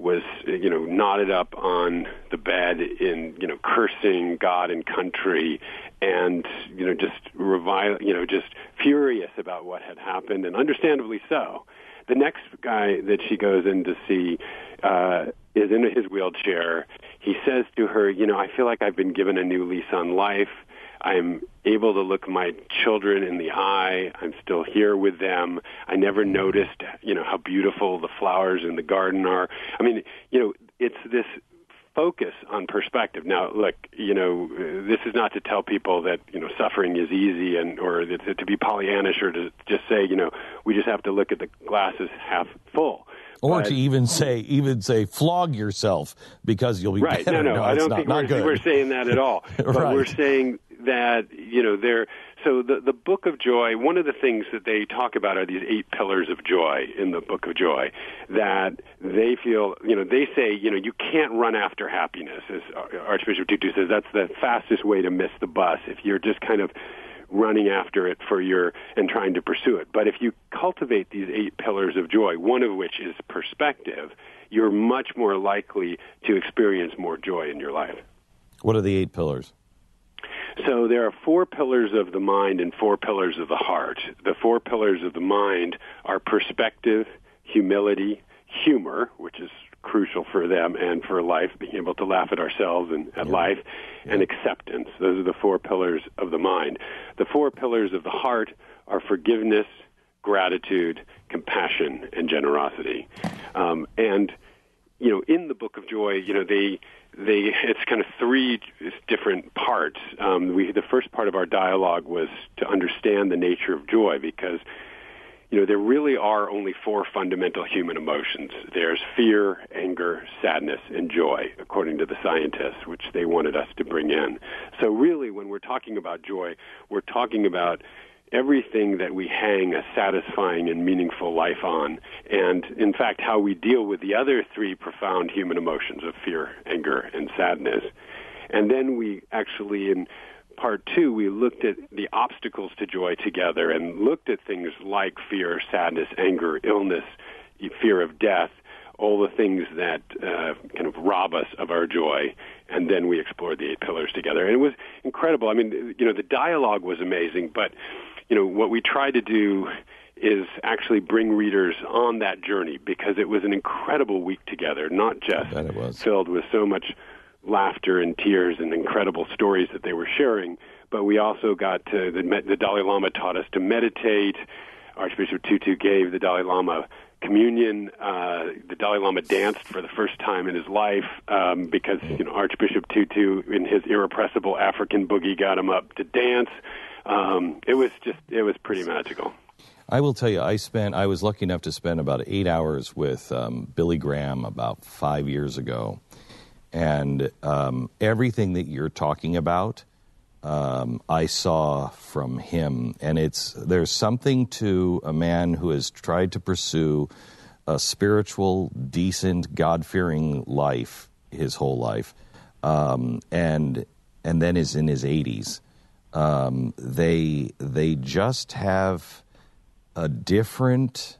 knotted up on the bed in cursing God and country, and just furious about what had happened, and understandably so. The next guy that she goes in to see is in his wheelchair. He says to her, I feel like I've been given a new lease on life. I'm able to look my children in the eye. I'm still here with them. I never noticed, how beautiful the flowers in the garden are. It's this focus on perspective. Now, look, this is not to tell people that, suffering is easy or to be Pollyannish or to just say, we just have to look at the glasses half full. Or to even say, flog yourself because you'll be right. better. No, I don't think we're saying that at all. But Right. We're saying that, so the Book of Joy, one of the things that they talk about are these 8 pillars of joy in the Book of Joy that they feel, they say, you can't run after happiness, as Archbishop Tutu says. That's the fastest way to miss the bus if you're just kind of running after it and trying to pursue it. But if you cultivate these 8 pillars of joy, one of which is perspective, you're much more likely to experience more joy in your life. What are the 8 pillars? So there are 4 pillars of the mind and 4 pillars of the heart. The 4 pillars of the mind are perspective, humility, humor, which is crucial for them and for life, being able to laugh at ourselves and at life, and acceptance. Those are the 4 pillars of the mind. The 4 pillars of the heart are forgiveness, gratitude, compassion, and generosity. And, you know, in the Book of Joy, you know, it's kind of 3 different parts. The first part of our dialogue was to understand the nature of joy, because, you know, there really are only 4 fundamental human emotions. There's fear, anger, sadness, and joy, according to the scientists, which they wanted us to bring in. So really, when we're talking about joy, we're talking about everything that we hang a satisfying and meaningful life on, and, in fact, how we deal with the other 3 profound human emotions of fear, anger, and sadness. And then we actually, in Part 2, we looked at the obstacles to joy together and looked at things like fear, sadness, anger, illness, fear of death, all the things that kind of rob us of our joy. And then we explored the 8 pillars together. And it was incredible. I mean, you know, the dialogue was amazing, but, you know, what we tried to do is actually bring readers on that journey, because it was an incredible week together, not just filled with so much laughter and tears and incredible stories that they were sharing, but we also got to, the Dalai Lama taught us to meditate. Archbishop Tutu gave the Dalai Lama communion. The Dalai Lama danced for the first time in his life because, you know, Archbishop Tutu, in his irrepressible African boogie, got him up to dance. It was pretty magical. I will tell you, I was lucky enough to spend about 8 hours with Billy Graham about 5 years ago. And everything that you're talking about, I saw from him. And there's something to a man who has tried to pursue a spiritual, decent, God-fearing life his whole life, and then is in his 80s. They just have a different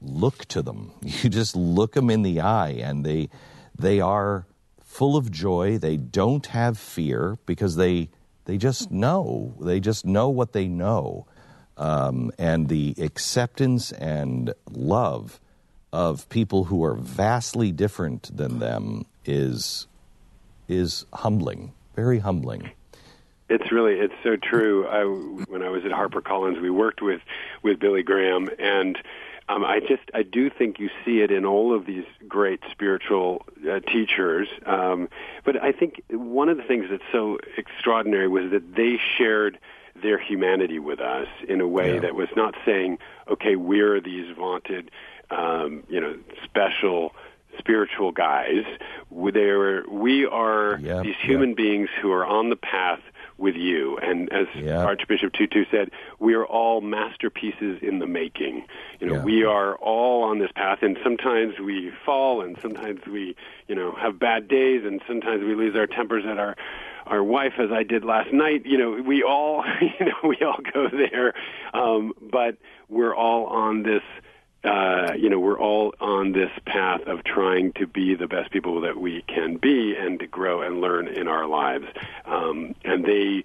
look to them. You just look them in the eye, and they are full of joy. They don't have fear, because they just know. They just know what they know. And the acceptance and love of people who are vastly different than them is humbling, very humbling. It's so true. When I was at HarperCollins, we worked with Billy Graham, and I do think you see it in all of these great spiritual teachers. But I think one of the things that's so extraordinary was that they shared their humanity with us in a way that was not saying, okay, we're these vaunted, special spiritual guys. We are these human beings who are on the path with you. And as Archbishop Tutu said, we are all masterpieces in the making. We are all on this path, and sometimes we fall, and sometimes we, have bad days, and sometimes we lose our tempers at our wife, as I did last night. We all, we all go there. But we're all on this, we're all on this path of trying to be the best people that we can be and to grow and learn in our lives. And they,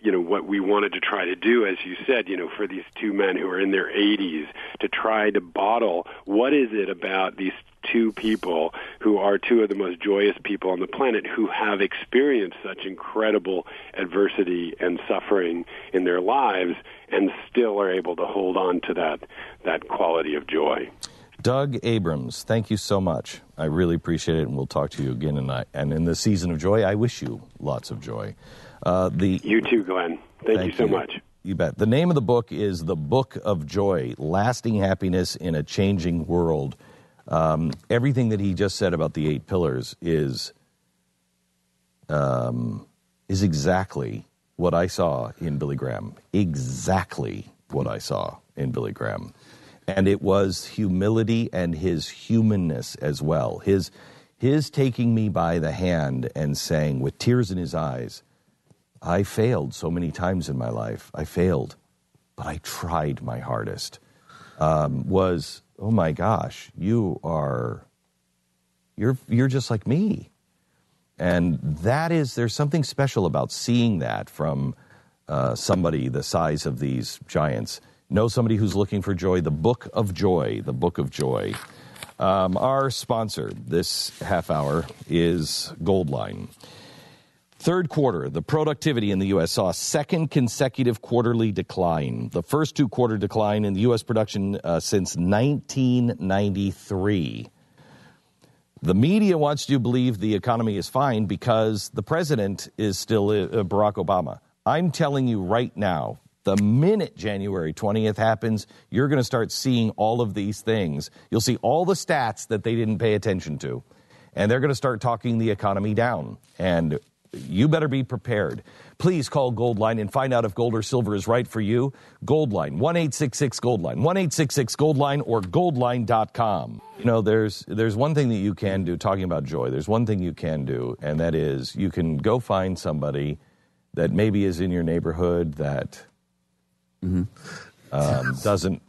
what we wanted to try to do, as you said, for these two men who are in their 80s, to try to bottle what is it about these two people who are two of the most joyous people on the planet, who have experienced such incredible adversity and suffering in their lives and still are able to hold on to that quality of joy. Doug Abrams, thank you so much. I really appreciate it, and we'll talk to you again tonight. And in the season of joy, I wish you lots of joy. You too, Glenn. Thank you so much. You bet. The name of the book is The Book of Joy, Lasting Happiness in a Changing World. Everything that he just said about the 8 pillars is exactly what I saw in Billy Graham. Exactly what I saw in Billy Graham. And it was humility and his humanness as well. His taking me by the hand and saying, with tears in his eyes, I failed so many times in my life. I failed, but I tried my hardest. Was, oh my gosh, you're just like me. And there's something special about seeing that from somebody the size of these giants. Know somebody who's looking for joy. The Book of Joy. The Book of Joy. Our sponsor this half hour is Goldline. Third quarter, the productivity in the U.S. saw a second consecutive quarterly decline. The first two-quarter decline in the U.S. production since 1993. The media wants you to believe the economy is fine because the president is still Barack Obama. I'm telling you right now, the minute January 20th happens, you're going to start seeing all of these things. You'll see all the stats that they didn't pay attention to, and they're going to start talking the economy down. And you better be prepared. Please call Goldline and find out if gold or silver is right for you. Goldline, 1-866-GOLDLINE, 1-866-GOLDLINE, or goldline.com. You know, there's one thing that you can do, talking about joy, there's one thing you can do, and that is you can go find somebody that maybe is in your neighborhood that doesn't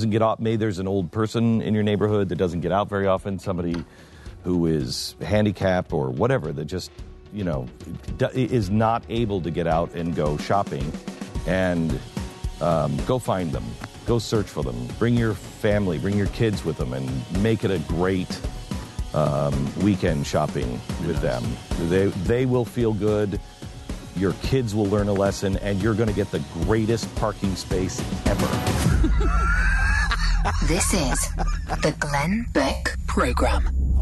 get out. Maybe there's an old person in your neighborhood that doesn't get out very often, somebody who is handicapped or whatever, that just is not able to get out and go shopping, and go find them, go search for them, bring your family, bring your kids with them, and make it a great weekend shopping with them. They will feel good, your kids will learn a lesson, and you're going to get the greatest parking space ever. This is the Glenn Beck Program.